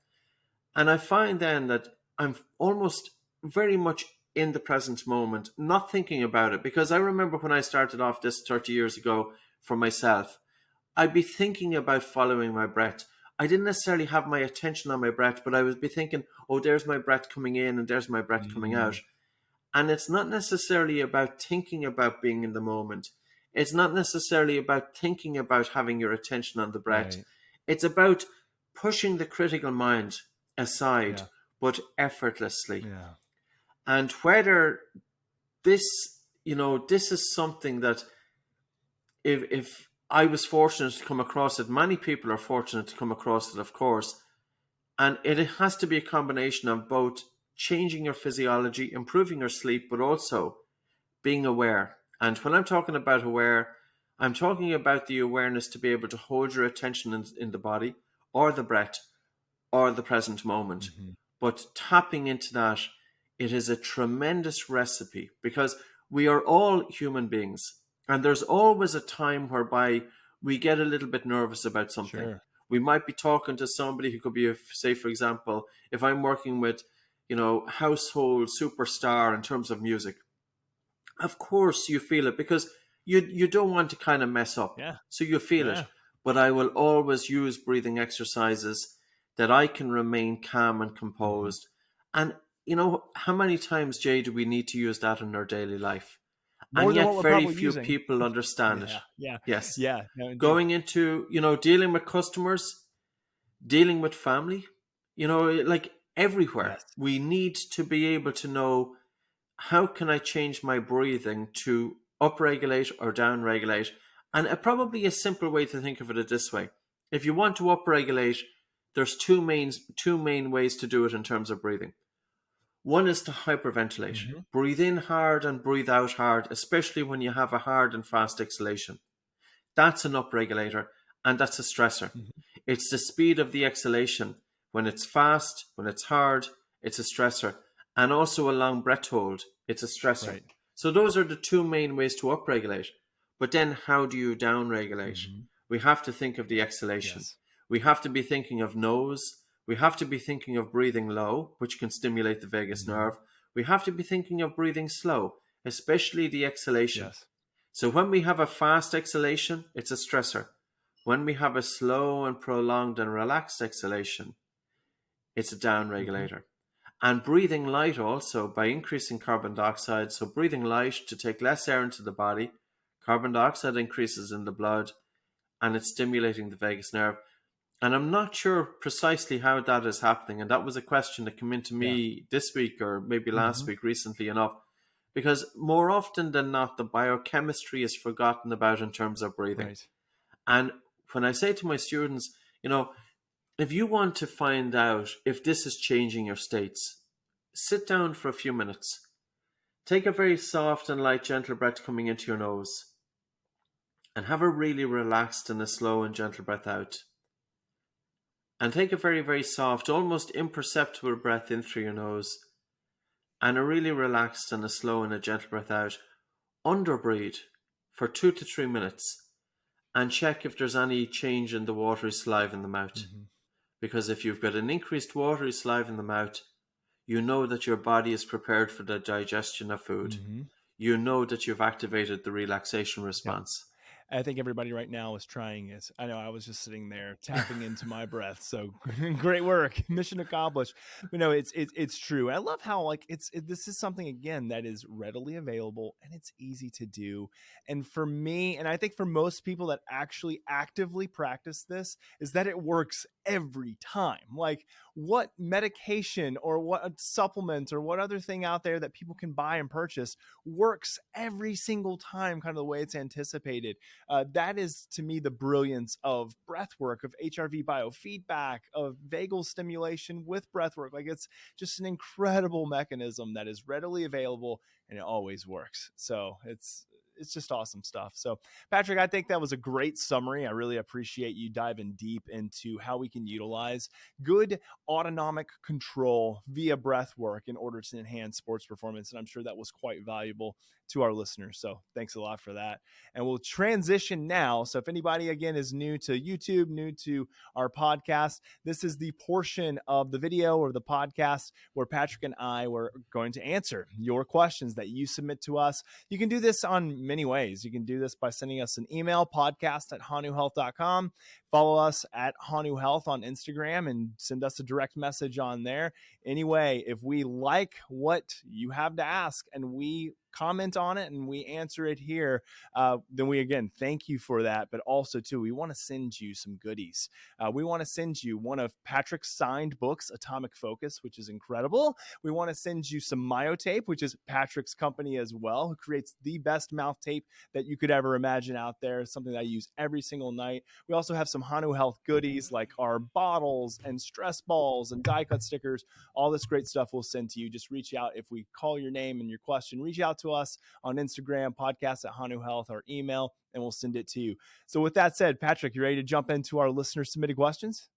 And I find then that I'm almost very much in the present moment, not thinking about it. Because I remember when I started off this 30 years ago for myself, I'd be thinking about following my breath. I didn't necessarily have my attention on my breath, but I would be thinking, oh, there's my breath coming in and there's my breath coming out. And it's not necessarily about thinking about being in the moment. It's not necessarily about thinking about having your attention on the breath. Right. It's about pushing the critical mind aside, Yeah. but effortlessly. Yeah. And whether this, this is something that if I was fortunate to come across it, many people are fortunate to come across it, of course. And it has to be a combination of both changing your physiology, improving your sleep, but also being aware. And when I'm talking about aware, I'm talking about the awareness to be able to hold your attention in the body or the breath or the present moment. But tapping into that, it is a tremendous recipe because we are all human beings. And there's always a time whereby we get a little bit nervous about something. Sure. We might be talking to somebody who could be, say, for example, if I'm working with, household superstar in terms of music, of course you feel it because you don't want to kind of mess up. Yeah. So you feel Yeah. it. But I will always use breathing exercises that I can remain calm and composed. And how many times, Jay, do we need to use that in our daily life? More And than what yet we're very probably few using. people understand it. Yeah. Yes. Yeah. No, indeed. Going into, dealing with customers, dealing with family, like everywhere. Yes. We need to be able to know, how can I change my breathing to upregulate or downregulate? And probably a simple way to think of it is this way. If you want to upregulate, there's two main ways to do it in terms of breathing. One is to hyperventilate. Breathe in hard and breathe out hard, especially when you have a hard and fast exhalation. That's an upregulator, and that's a stressor. It's the speed of the exhalation. When it's fast, when it's hard, it's a stressor. And also a long breath hold, it's a stressor. Right. So those are the two main ways to upregulate. But then how do you downregulate? We have to think of the exhalation. Yes. We have to be thinking of nose. We have to be thinking of breathing low, which can stimulate the vagus nerve. We have to be thinking of breathing slow, especially the exhalation. Yes. So when we have a fast exhalation, it's a stressor. When we have a slow and prolonged and relaxed exhalation, it's a downregulator. And breathing light also by increasing carbon dioxide. So breathing light to take less air into the body, carbon dioxide increases in the blood, and it's stimulating the vagus nerve. And I'm not sure precisely how that is happening. And that was a question that came into me this week or maybe last week, recently enough. Because more often than not, the biochemistry is forgotten about in terms of breathing. Right. And when I say to my students, if you want to find out if this is changing your states, sit down for a few minutes. Take a very soft and light, gentle breath coming into your nose. And have a really relaxed and a slow and gentle breath out. And take a very, very soft, almost imperceptible breath in through your nose. And a really relaxed and a slow and a gentle breath out. Underbreathe for 2 to 3 minutes. And check if there's any change in the watery saliva in the mouth. Because if you've got an increased watery saliva in the mouth, you know that your body is prepared for the digestion of food. You know that you've activated the relaxation response. I think everybody right now is trying it. I know I was just sitting there tapping into my breath. So great work, mission accomplished. But no, it's true. I love how this is something again that is readily available and it's easy to do. And for me, and I think for most people that actually actively practice this, is that it works every time. Like, what medication or what supplement or what other thing out there that people can buy and purchase works every single time, kind of the way it's anticipated. That is, to me, the brilliance of breathwork, of HRV biofeedback, of vagal stimulation with breathwork. Like, it's just an incredible mechanism that is readily available and it always works. So it's just awesome stuff. So Patrick, I think that was a great summary. I really appreciate you diving deep into how we can utilize good autonomic control via breath work in order to enhance sports performance. And I'm sure that was quite valuable to our listeners. So thanks a lot for that. And we'll transition now. So if anybody, again, is new to YouTube, new to our podcast, this is the portion of the video or the podcast where Patrick and I were going to answer your questions that you submit to us. You can do this on many ways. You can do this by sending us an email, podcast@hanuhealth.com. Follow us at Hanu Health on Instagram and send us a direct message on there. Anyway, if we like what you have to ask and we comment on it and we answer it here, then we, again, thank you for that. But also, too, we want to send you some goodies. We want to send you one of Patrick's signed books, Atomic Focus, which is incredible. We want to send you some Myotape, which is Patrick's company as well, who creates the best mouth tape that you could ever imagine out there. It's something that I use every single night. We also have some Hanu Health goodies like our bottles and stress balls and die cut stickers. All this great stuff we'll send to you. Just reach out. If we call your name and your question, reach out to us on Instagram, podcast@Hanu Health, or email, and we'll send it to you. So with that said, Patrick, you ready to jump into our listener submitted questions?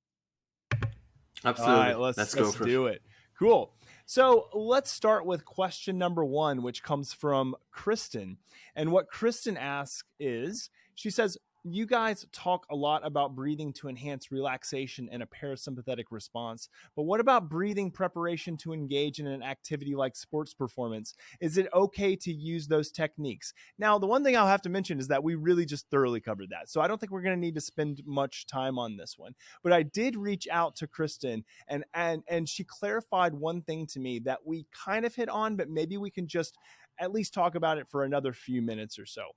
Absolutely. All right, let's go for it. Cool. So let's start with question number 1, which comes from Kristin. And what Kristin asks is, she says, you guys talk a lot about breathing to enhance relaxation and a parasympathetic response, but what about breathing preparation to engage in an activity like sports performance? Is it okay to use those techniques? Now, the one thing I'll have to mention is that we really just thoroughly covered that. So I don't think we're going to need to spend much time on this one, but I did reach out to Kristin and she clarified one thing to me that we kind of hit on, but maybe we can just at least talk about it for another few minutes or so.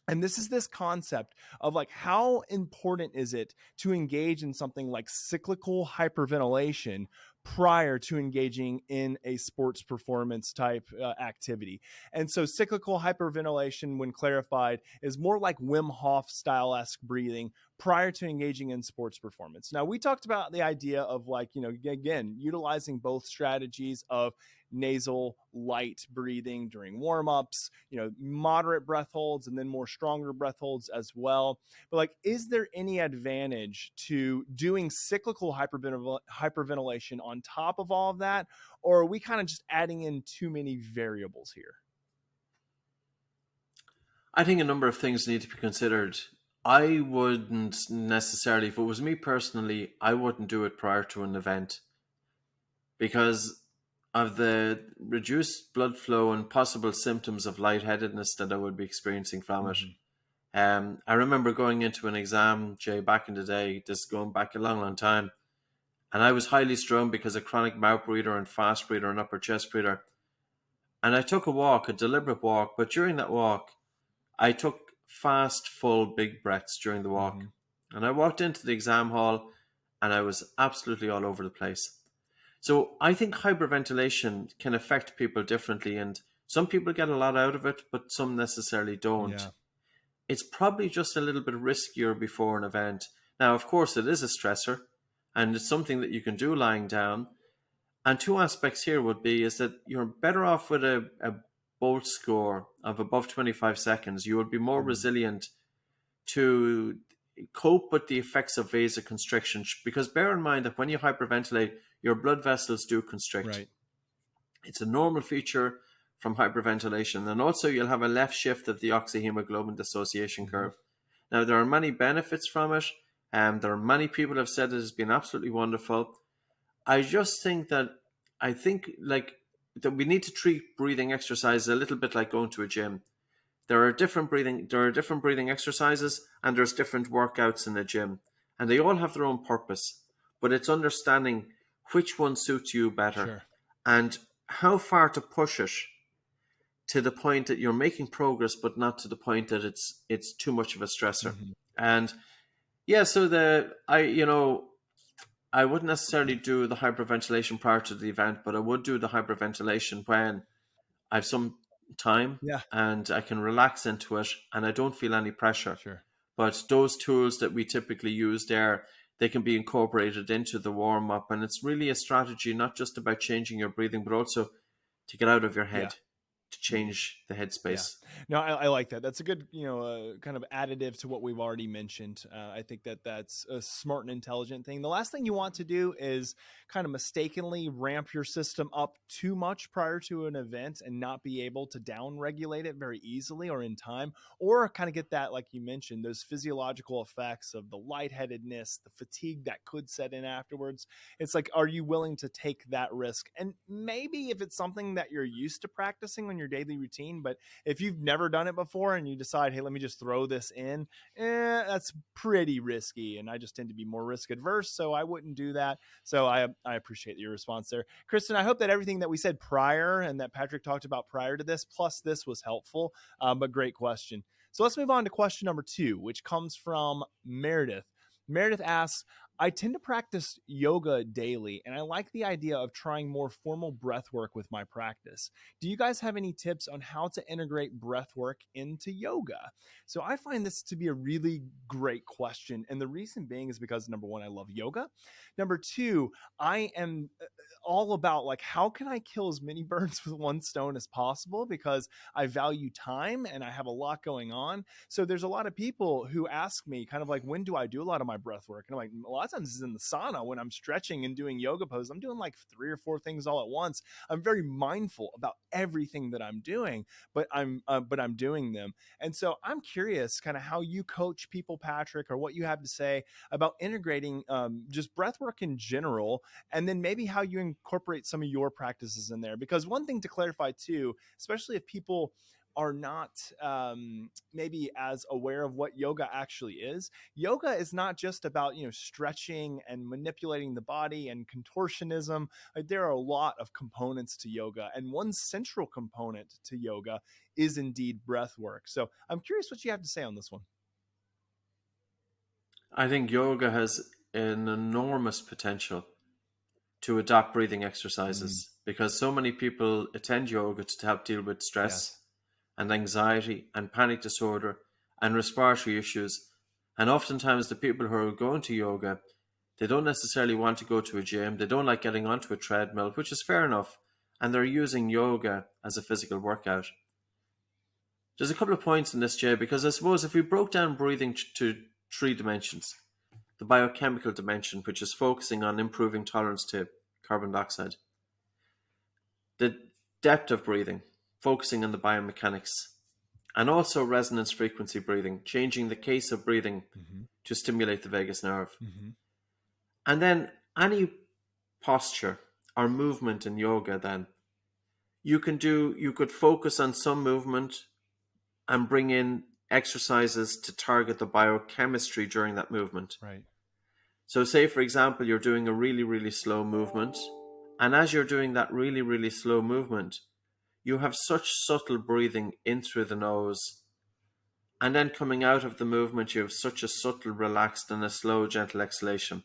And this is this concept of like, how important is it to engage in something like cyclical hyperventilation prior to engaging in a sports performance type activity? And so cyclical hyperventilation, when clarified, is more like Wim Hof style-esque breathing prior to engaging in sports performance. Now, we talked about the idea of, like, you know, again, utilizing both strategies of nasal light breathing during warm-ups, you know, moderate breath holds, and then more stronger breath holds as well. But like, is there any advantage to doing cyclical hyperventilation on top of all of that? Or are we kind of just adding in too many variables here? I think a number of things need to be considered. I wouldn't necessarily, if it was me personally, I wouldn't do it prior to an event because of the reduced blood flow and possible symptoms of lightheadedness that I would be experiencing from it. I remember going into an exam, Jay, back in the day, this is going back a long, long time, and I was highly strung because of chronic mouth breather and fast breather and upper chest breather. And I took a walk, a deliberate walk, but during that walk, I took fast, full, big breaths during the walk. And I walked into the exam hall and I was absolutely all over the place. So I think hyperventilation can affect people differently, and some people get a lot out of it, but some necessarily don't. Yeah. It's probably just a little bit riskier before an event. Now, of course, it is a stressor, and it's something that you can do lying down. And two aspects here would be is that you're better off with a Bolt score of above 25 seconds. You will be more resilient to cope with the effects of vasoconstriction, because bear in mind that when you hyperventilate, your blood vessels do constrict. Right. It's a normal feature from hyperventilation. And also you'll have a left shift of the oxyhemoglobin dissociation curve. Now, there are many benefits from it. There are many people who have said it has been absolutely wonderful. I just think that that we need to treat breathing exercises a little bit like going to a gym. There are different breathing exercises, and there's different workouts in the gym, and they all have their own purpose. But it's understanding which one suits you better, and how far to push it to the point that you're making progress, but not to the point that it's too much of a stressor. And yeah, so I wouldn't necessarily do the hyperventilation prior to the event, but I would do the hyperventilation when I have some time and I can relax into it and I don't feel any pressure. But those tools that we typically use there, they can be incorporated into the warm-up, and it's really a strategy not just about changing your breathing, but also to get out of your head. to change the Yeah. headspace. No, I like that. That's a good, kind of additive to what we've already mentioned. I think that's a smart and intelligent thing. The last thing you want to do is kind of mistakenly ramp your system up too much prior to an event and not be able to down regulate it very easily or in time, or kind of get that, like you mentioned, those physiological effects of the lightheadedness, the fatigue that could set in afterwards. It's like, are you willing to take that risk? And maybe if it's something that you're used to practicing on your daily routine, but if you've never done it before and you decide, hey, let me just throw this in, that's pretty risky. And I just tend to be more risk adverse, so I wouldn't do that. So I appreciate your response there. Kristin, I hope that everything that we said prior and that Patrick talked about prior to this, plus this, was helpful, but great question. So let's move on to question number 2, which comes from Meredith. Meredith asks, I tend to practice yoga daily, and I like the idea of trying more formal breath work with my practice. Do you guys have any tips on how to integrate breath work into yoga? So I find this to be a really great question. And the reason being is because, number one, I love yoga. Number two, I am all about, like, how can I kill as many birds with one stone as possible, because I value time and I have a lot going on. So there's a lot of people who ask me kind of like, when do I do a lot of my breath work? And I'm like, a lot of times it's in the sauna when I'm stretching and doing yoga poses. I'm doing like 3 or 4 things all at once. I'm very mindful about everything that I'm doing, but I'm doing them. And so I'm curious kind of how you coach people, Patrick, or what you have to say about integrating just breath work in general, and then maybe how you incorporate some of your practices in there. Because one thing to clarify too, especially if people are not maybe as aware of what yoga actually is. Yoga is not just about, stretching and manipulating the body and contortionism. Like, there are a lot of components to yoga, and one central component to yoga is indeed breath work. So I'm curious what you have to say on this one. I think yoga has an enormous potential to adopt breathing exercises because so many people attend yoga to help deal with stress. Yes. And anxiety and panic disorder and respiratory issues. And oftentimes the people who are going to yoga, they don't necessarily want to go to a gym. They don't like getting onto a treadmill, which is fair enough. And they're using yoga as a physical workout. There's a couple of points in this, Jay, because I suppose if we broke down breathing to 3 dimensions, the biochemical dimension, which is focusing on improving tolerance to carbon dioxide, the depth of breathing, focusing on the biomechanics, and also resonance frequency breathing, changing the case of breathing to stimulate the vagus nerve. And then any posture or movement in yoga, then you could focus on some movement and bring in exercises to target the biochemistry during that movement. Right. So say, for example, you're doing a really, really slow movement. And as you're doing that really, really slow movement, you have such subtle breathing in through the nose. And then coming out of the movement, you have such a subtle, relaxed and a slow, gentle exhalation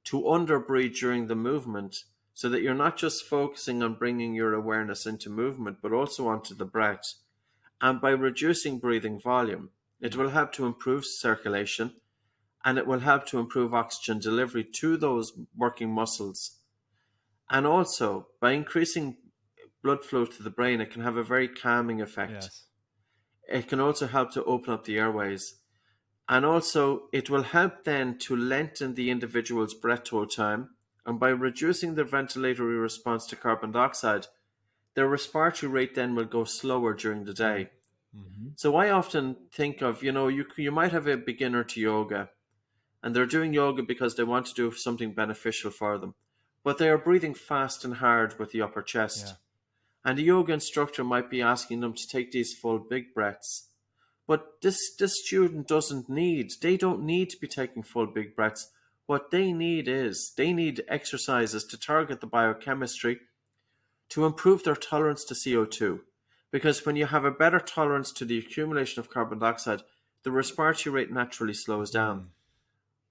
to underbreathe during the movement so that you're not just focusing on bringing your awareness into movement, but also onto the breath. And by reducing breathing volume, it will help to improve circulation and it will help to improve oxygen delivery to those working muscles. And also, by increasing blood flow to the brain, it can have a very calming effect. Yes. It can also help to open up the airways. And also, it will help then to lengthen the individual's breath hold time. And by reducing the ventilatory response to carbon dioxide, their respiratory rate then will go slower during the day. So I often think of, you might have a beginner to yoga and they're doing yoga because they want to do something beneficial for them. But they are breathing fast and hard with the upper chest. Yeah. And the yoga instructor might be asking them to take these full big breaths. But this student they don't need to be taking full big breaths. What they need exercises to target the biochemistry to improve their tolerance to CO2. Because when you have a better tolerance to the accumulation of carbon dioxide, the respiratory rate naturally slows down.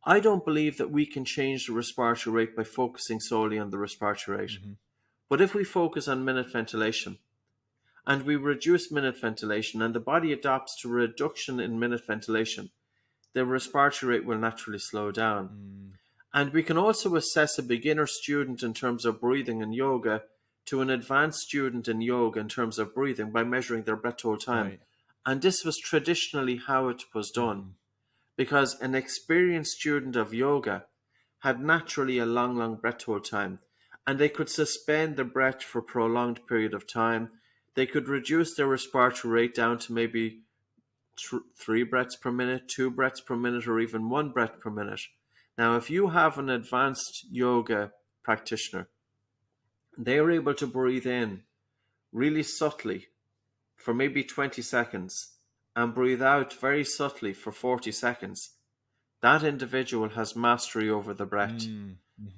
I don't believe that we can change the respiratory rate by focusing solely on the respiratory rate. But if we focus on minute ventilation, and we reduce minute ventilation, and the body adapts to reduction in minute ventilation, the respiratory rate will naturally slow down. And we can also assess a beginner student in terms of breathing in yoga to an advanced student in yoga in terms of breathing by measuring their breath hold time. Right. And this was traditionally how it was done, Mhm. because an experienced student of yoga had naturally a long breath hold time, and they could suspend the breath for a prolonged period of time. They could reduce their respiratory rate down to maybe 3 breaths per minute, 2 breaths per minute, or even 1 breath per minute. Now, if you have an advanced yoga practitioner, they are able to breathe in really subtly for maybe 20 seconds and breathe out very subtly for 40 seconds. That individual has mastery over the breath.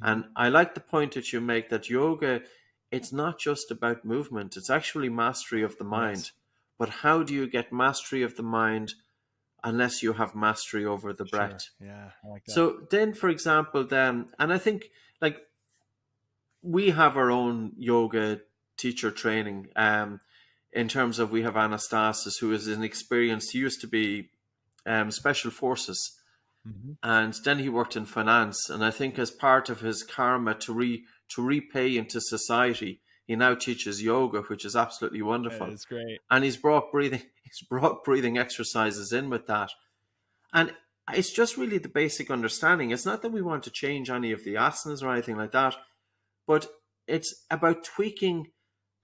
And I like the point that you make that yoga, it's not just about movement, it's actually mastery of the mind. Yes. But how do you get mastery of the mind unless you have mastery over the Sure. breath? Yeah, I like that. So then, for example, and I think like we have our own yoga teacher training, in terms of we have Anastasis, who is an experienced, he used to be special forces, Mhm. and then he worked in finance. And I think as part of his karma to repay into society, he now teaches yoga, which is absolutely wonderful. It's great. And he's brought breathing exercises in with that. And it's just really the basic understanding. It's not that we want to change any of the asanas or anything like that, but it's about tweaking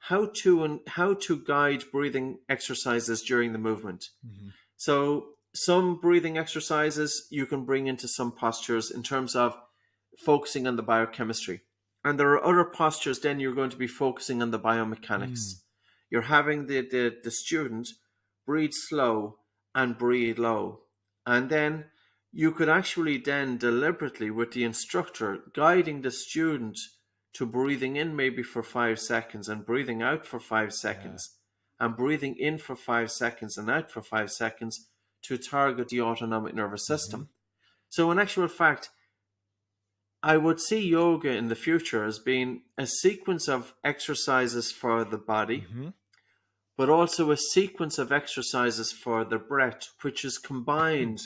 how to guide breathing exercises during the movement. Mhm. So some breathing exercises you can bring into some postures in terms of focusing on the biochemistry. And there are other postures then you're going to be focusing on the biomechanics. You're having the student breathe slow and breathe low. And then you could actually then deliberately, with the instructor, guiding the student to breathing in maybe for 5 seconds and breathing out for 5 seconds, and breathing in for 5 seconds and out for 5 seconds to target the autonomic nervous system. So in actual fact, I would see yoga in the future as being a sequence of exercises for the body, but also a sequence of exercises for the breath, which is combined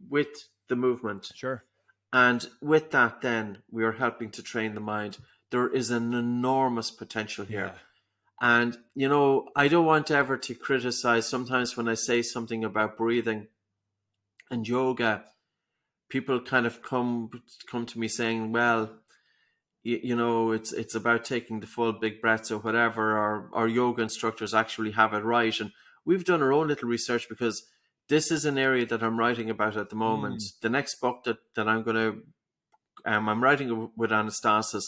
with the movement. Sure. And with that, then we are helping to train the mind. There is an enormous potential here. And, I don't want ever to criticize. Sometimes when I say something about breathing and yoga, people kind of come to me saying, well, it's about taking the full big breaths or whatever, or our yoga instructors actually have it right. And we've done our own little research, because this is an area that I'm writing about at the moment. The next book that I'm going to, I'm writing with Anastasis.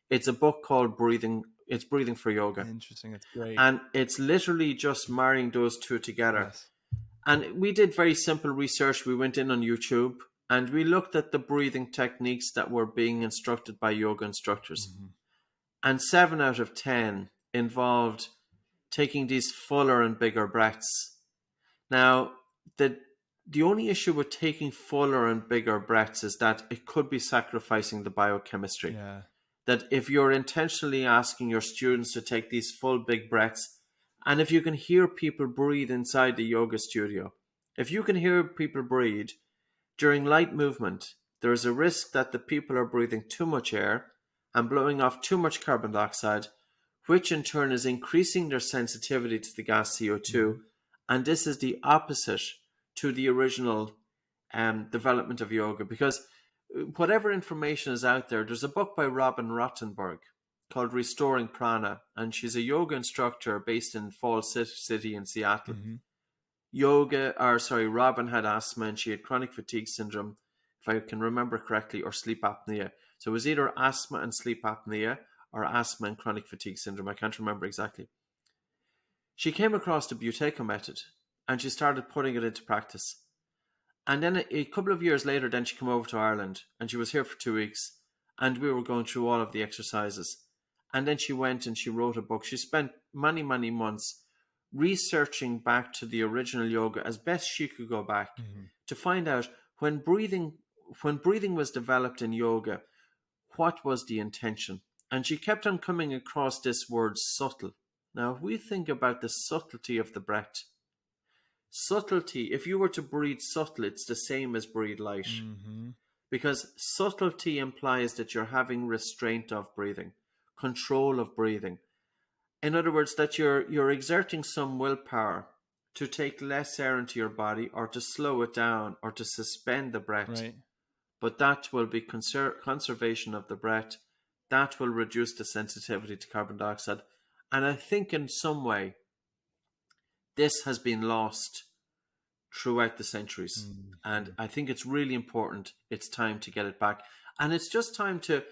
It's a book called Breathing. It's Breathing for Yoga. Interesting. That's great. And it's literally just marrying those two together. Yes. And we did very simple research. We went in on YouTube and we looked at the breathing techniques that were being instructed by yoga instructors. And 7 out of 10 involved taking these fuller and bigger breaths. Now, the only issue with taking fuller and bigger breaths is that it could be sacrificing the biochemistry. That if you're intentionally asking your students to take these full big breaths, and if you can hear people breathe inside the yoga studio, if you can hear people breathe during light movement, there is a risk that the people are breathing too much air and blowing off too much carbon dioxide, which in turn is increasing their sensitivity to the gas CO2. And this is the opposite to the original development of yoga, because whatever information is out there, there's a book by Robin Rottenberg called Restoring Prana, and she's a yoga instructor based in Falls City in Seattle. Robin had asthma and she had chronic fatigue syndrome, if I can remember correctly, or sleep apnea. So it was either asthma and sleep apnea or asthma and chronic fatigue syndrome. I can't remember exactly. She came across the Buteyko method and she started putting it into practice. And then a couple of years later, then she came over to Ireland and she was here for 2 weeks and we were going through all of the exercises. And then she went and she wrote a book. She spent many, many months researching back to the original yoga as best she could go back to find out when breathing was developed in yoga, what was the intention? And she kept on coming across this word subtle. Now, if we think about the subtlety of the breath, subtlety, if you were to breathe subtle, it's the same as breathe light. Because subtlety implies that you're having restraint of breathing, control of breathing. In other words, that you're exerting some willpower to take less air into your body, or to slow it down, or to suspend the breath. Right. But that will be conservation of the breath. That will reduce the sensitivity to carbon dioxide. And I think in some way, this has been lost throughout the centuries. Mm-hmm. And I think it's really important. It's time to get it back. And it's just time to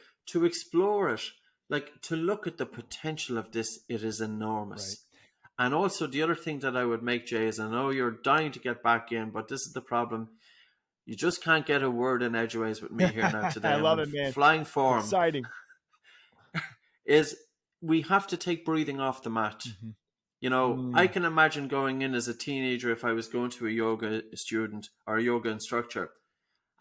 explore it, like to look at the potential of this. It is enormous. Right. And also the other thing that I would make, Jay, is I know you're dying to get back in, but this is the problem. You just can't get a word in edgeways with me here now today. I love it, man. Flying form. Exciting. Is we have to take breathing off the mat. Mm-hmm. You know, I can imagine going in as a teenager, if I was going to a yoga student or a yoga instructor,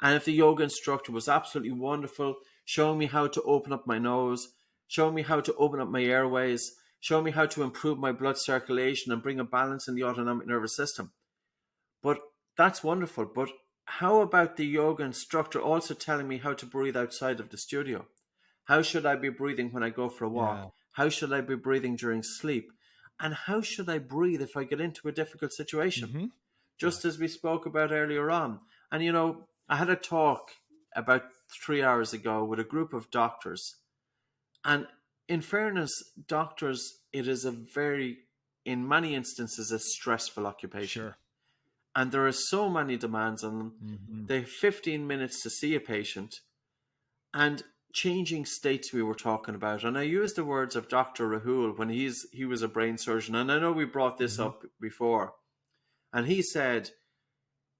and if the yoga instructor was absolutely wonderful, showing me how to open up my nose, showing me how to open up my airways, showing me how to improve my blood circulation and bring a balance in the autonomic nervous system. But that's wonderful. But how about the yoga instructor also telling me how to breathe outside of the studio? How should I be breathing when I go for a walk? Yeah. How should I be breathing during sleep? And how should I breathe if I get into a difficult situation? Mm-hmm. Just as we spoke about earlier on. And, you know, I had a talk about 3 hours ago with a group of doctors. And in fairness, doctors, it is a very, in many instances, a stressful occupation. Sure. And there are so many demands on them. Mm-hmm. They have 15 minutes to see a patient. And changing states we were talking about. And I used the words of Dr. Rahul when he was a brain surgeon. And I know we brought this up before. And he said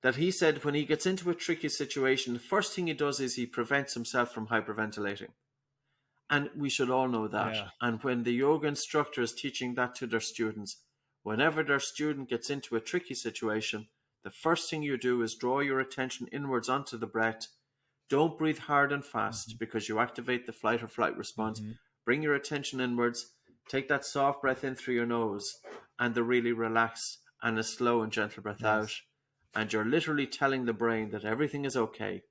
when he gets into a tricky situation, the first thing he does is he prevents himself from hyperventilating. And we should all know that. Yeah. And when the yoga instructor is teaching that to their students, whenever their student gets into a tricky situation, the first thing you do is draw your attention inwards onto the breath. Don't breathe hard and fast because you activate the fight or flight response. Bring your attention inwards. Take that soft breath in through your nose and the really relaxed and a slow and gentle breath out. And you're literally telling the brain that everything is okay.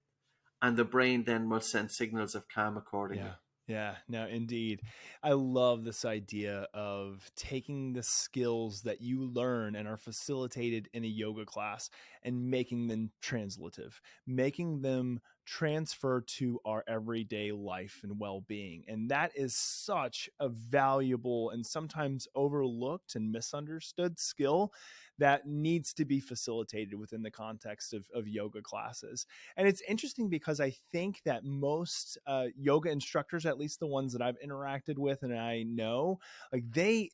And the brain then will send signals of calm accordingly. Yeah. Yeah, no, indeed. I love this idea of taking the skills that you learn and are facilitated in a yoga class and making them translative, making them transfer to our everyday life and well-being. And that is such a valuable and sometimes overlooked and misunderstood skill that needs to be facilitated within the context of yoga classes. And it's interesting because I think that most yoga instructors, at least the ones that I've interacted with and I know, like they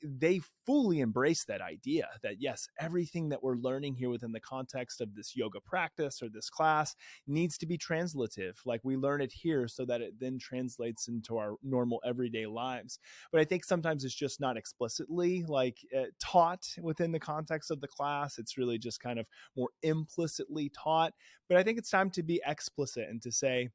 fully embrace that idea that yes, everything that we're learning here within the context of this yoga practice or this class needs to be translative. Like we learn it here so that it then translates into our normal everyday lives. But I think sometimes it's just not explicitly like taught within the context of the class. It's really just kind of more implicitly taught. But I think it's time to be explicit and to say,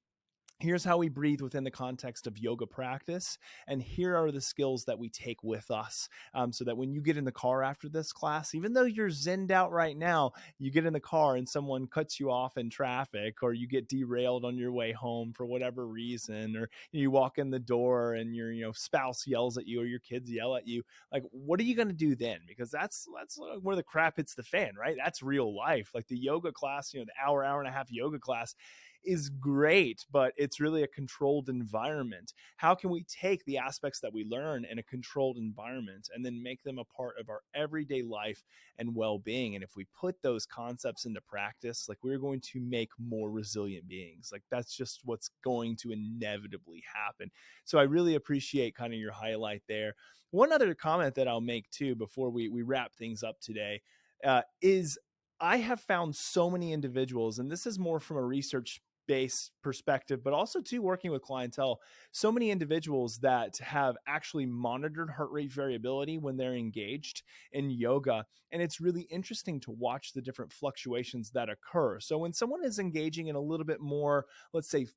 here's how we breathe within the context of yoga practice. And here are the skills that we take with us so that when you get in the car after this class, even though you're zenned out right now, you get in the car and someone cuts you off in traffic, or you get derailed on your way home for whatever reason, or you walk in the door and your spouse yells at you or your kids yell at you. Like, what are you going to do then? Because that's where the crap hits the fan, right? That's real life. Like the yoga class, the hour and a half yoga class is great, but it's really a controlled environment. How can we take the aspects that we learn in a controlled environment and then make them a part of our everyday life and well-being? And if we put those concepts into practice, like we're going to make more resilient beings. Like that's just what's going to inevitably happen. So I really appreciate kind of your highlight there. One other comment that I'll make too, before we wrap things up today, is I have found so many individuals, and this is more from a research-based perspective, but also too working with clientele, so many individuals that have actually monitored heart rate variability when they're engaged in yoga. And it's really interesting to watch the different fluctuations that occur. So when someone is engaging in a little bit more, let's say,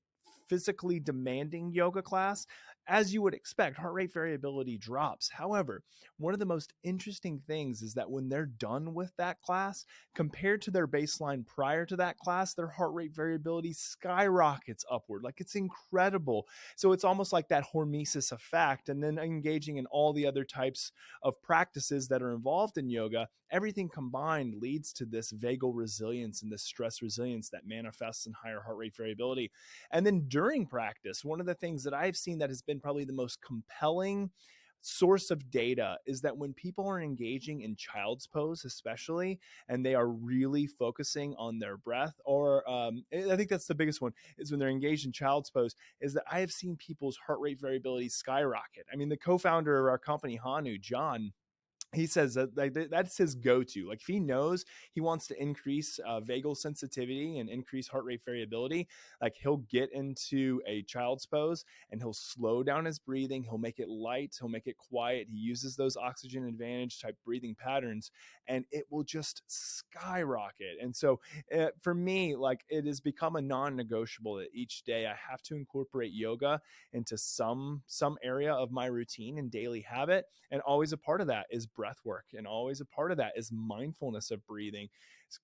physically demanding yoga class, as you would expect, heart rate variability drops. However, one of the most interesting things is that when they're done with that class, compared to their baseline prior to that class, their heart rate variability skyrockets upward. Like, it's incredible. So it's almost like that hormesis effect. And then engaging in all the other types of practices that are involved in yoga, everything combined leads to this vagal resilience and this stress resilience that manifests in higher heart rate variability. And then during practice, one of the things that I've seen that has been probably the most compelling source of data is that when people are engaging in child's pose, especially, and they are really focusing on their breath, or I think that's the biggest one, is when they're engaged in child's pose, is that I have seen people's heart rate variability skyrocket. I mean, the co-founder of our company, Hanu, John, he says that that's his go-to. Like, if he knows he wants to increase vagal sensitivity and increase heart rate variability, like, he'll get into a child's pose and he'll slow down his breathing. He'll make it light. He'll make it quiet. He uses those oxygen advantage type breathing patterns, and it will just skyrocket. And so for me, like, it has become a non-negotiable that each day I have to incorporate yoga into some area of my routine and daily habit. And always a part of that is breath work, and always a part of that is mindfulness of breathing,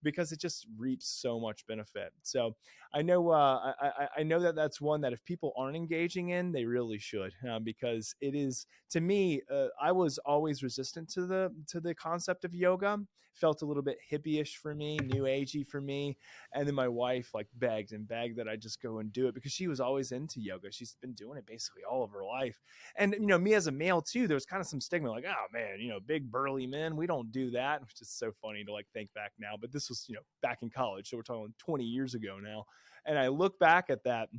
because it just reaps so much benefit. So I know I know that that's one that if people aren't engaging in, they really should, because it is, to me, I was always resistant to the concept of yoga. Felt a little bit hippie-ish for me, new agey for me. And then my wife like begged and begged that I just go and do it, because she was always into yoga. She's been doing it basically all of her life. And, me as a male too, there's kind of some stigma like, oh man, big burly men, we don't do that, which is so funny to like think back now. But this was, back in college. So we're talking 20 years ago now. And I look back at that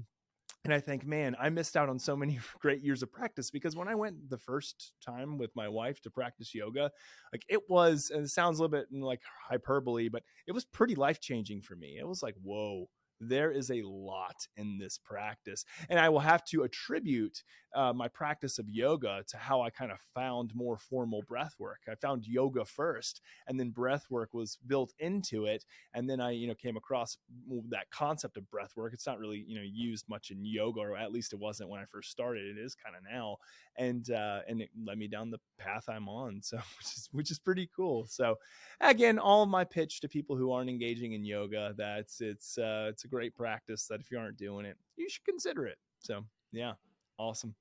and I think, man, I missed out on so many great years of practice, because when I went the first time with my wife to practice yoga, like, it was, and it sounds a little bit like hyperbole, but it was pretty life-changing for me. It was like, whoa, there is a lot in this practice. And I will have to attribute my practice of yoga to how I kind of found more formal breath work. I found yoga first, and then breath work was built into it. And then I, came across that concept of breath work. It's not really, used much in yoga, or at least it wasn't when I first started. It is kind of now. And it led me down the path I'm on. So, which is pretty cool. So again, all of my pitch to people who aren't engaging in yoga, it's a great practice that if you aren't doing it, you should consider it. So yeah, awesome.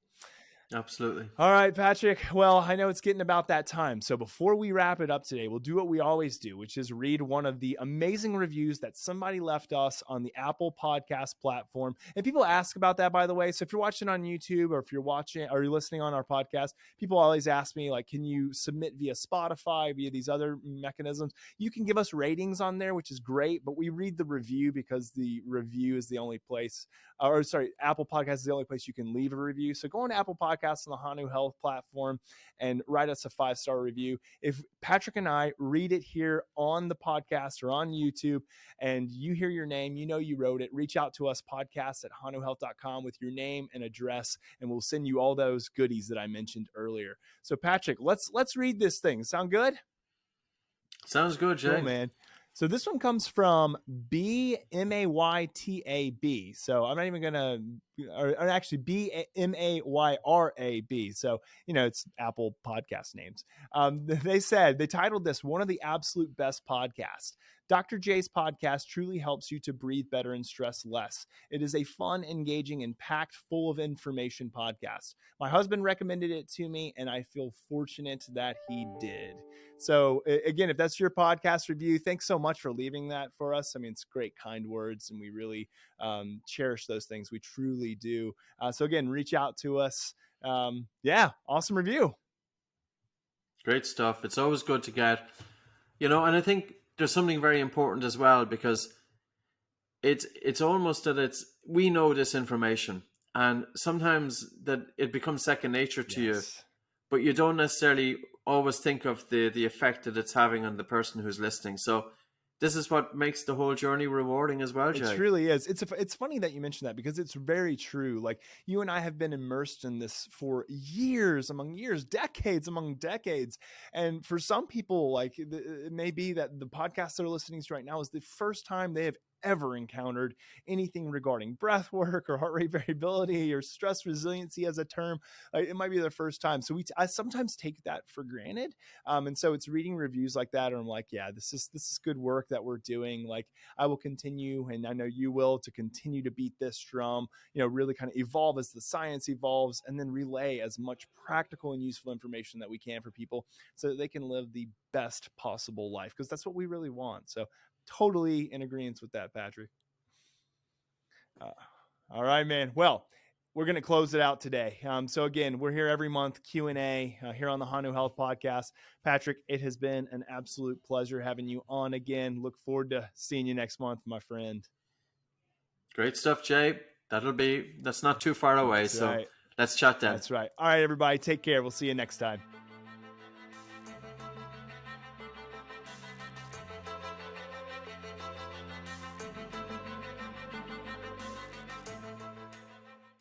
Absolutely. All right, Patrick. Well, I know it's getting about that time. So before we wrap it up today, we'll do what we always do, which is read one of the amazing reviews that somebody left us on the Apple Podcast platform. And people ask about that, by the way. So if you're watching on YouTube, or if you're watching or you're listening on our podcast, people always ask me, like, can you submit via Spotify, via these other mechanisms? You can give us ratings on there, which is great, but we read the review because the review is the only place, Apple Podcast is the only place you can leave a review. So go on to Apple Podcasts on the Hanu Health platform and write us a 5-star review. If Patrick and I read it here on the podcast or on YouTube, and you hear your name, you wrote it, reach out to us, podcast@hanuhealth.com, with your name and address, and we'll send you all those goodies that I mentioned earlier. So Patrick, let's read this thing. Sound good? Sounds good, Jay. Cool, man. So this one comes from BMAYTAB. So I'm not even going to, or actually BMAYRAB. So, it's Apple podcast names. They titled this one of the absolute best podcasts. Dr. J's podcast truly helps you to breathe better and stress less. It is a fun, engaging, and packed full of information podcast. My husband recommended it to me, and I feel fortunate that he did. So again, if that's your podcast review, thanks so much for leaving that for us. I mean, it's great, kind words, and we really cherish those things. We truly do. So again, reach out to us. Awesome review. Great stuff. It's always good to get, and I think there's something very important as well, because it's almost that we know this information, and sometimes that it becomes second nature to you, but you don't necessarily always think of the effect that it's having on the person who's listening. So this is what makes the whole journey rewarding as well, Jay. It really is. It's funny that you mentioned that, because it's very true. Like, you and I have been immersed in this for years among years, decades among decades. And for some people, like, it may be that the podcast they're listening to right now is the first time they have ever encountered anything regarding breath work or heart rate variability or stress resiliency as a term. It might be their first time. So I sometimes take that for granted. And so it's reading reviews like that, and I'm like, yeah, this is good work that we're doing. Like, I will continue, and I know you will, to continue to beat this drum, really kind of evolve as the science evolves, and then relay as much practical and useful information that we can for people so that they can live the best possible life, because that's what we really want. So totally in agreement with that, Patrick. All right, man. Well, we're going to close it out today. So again, we're here every month, Q&A here on the Hanu Health Podcast. Patrick, it has been an absolute pleasure having you on again. Look forward to seeing you next month, my friend. Great stuff, Jay. That's not too far away. That's so right. Let's chat then. That's right. All right, everybody. Take care. We'll see you next time.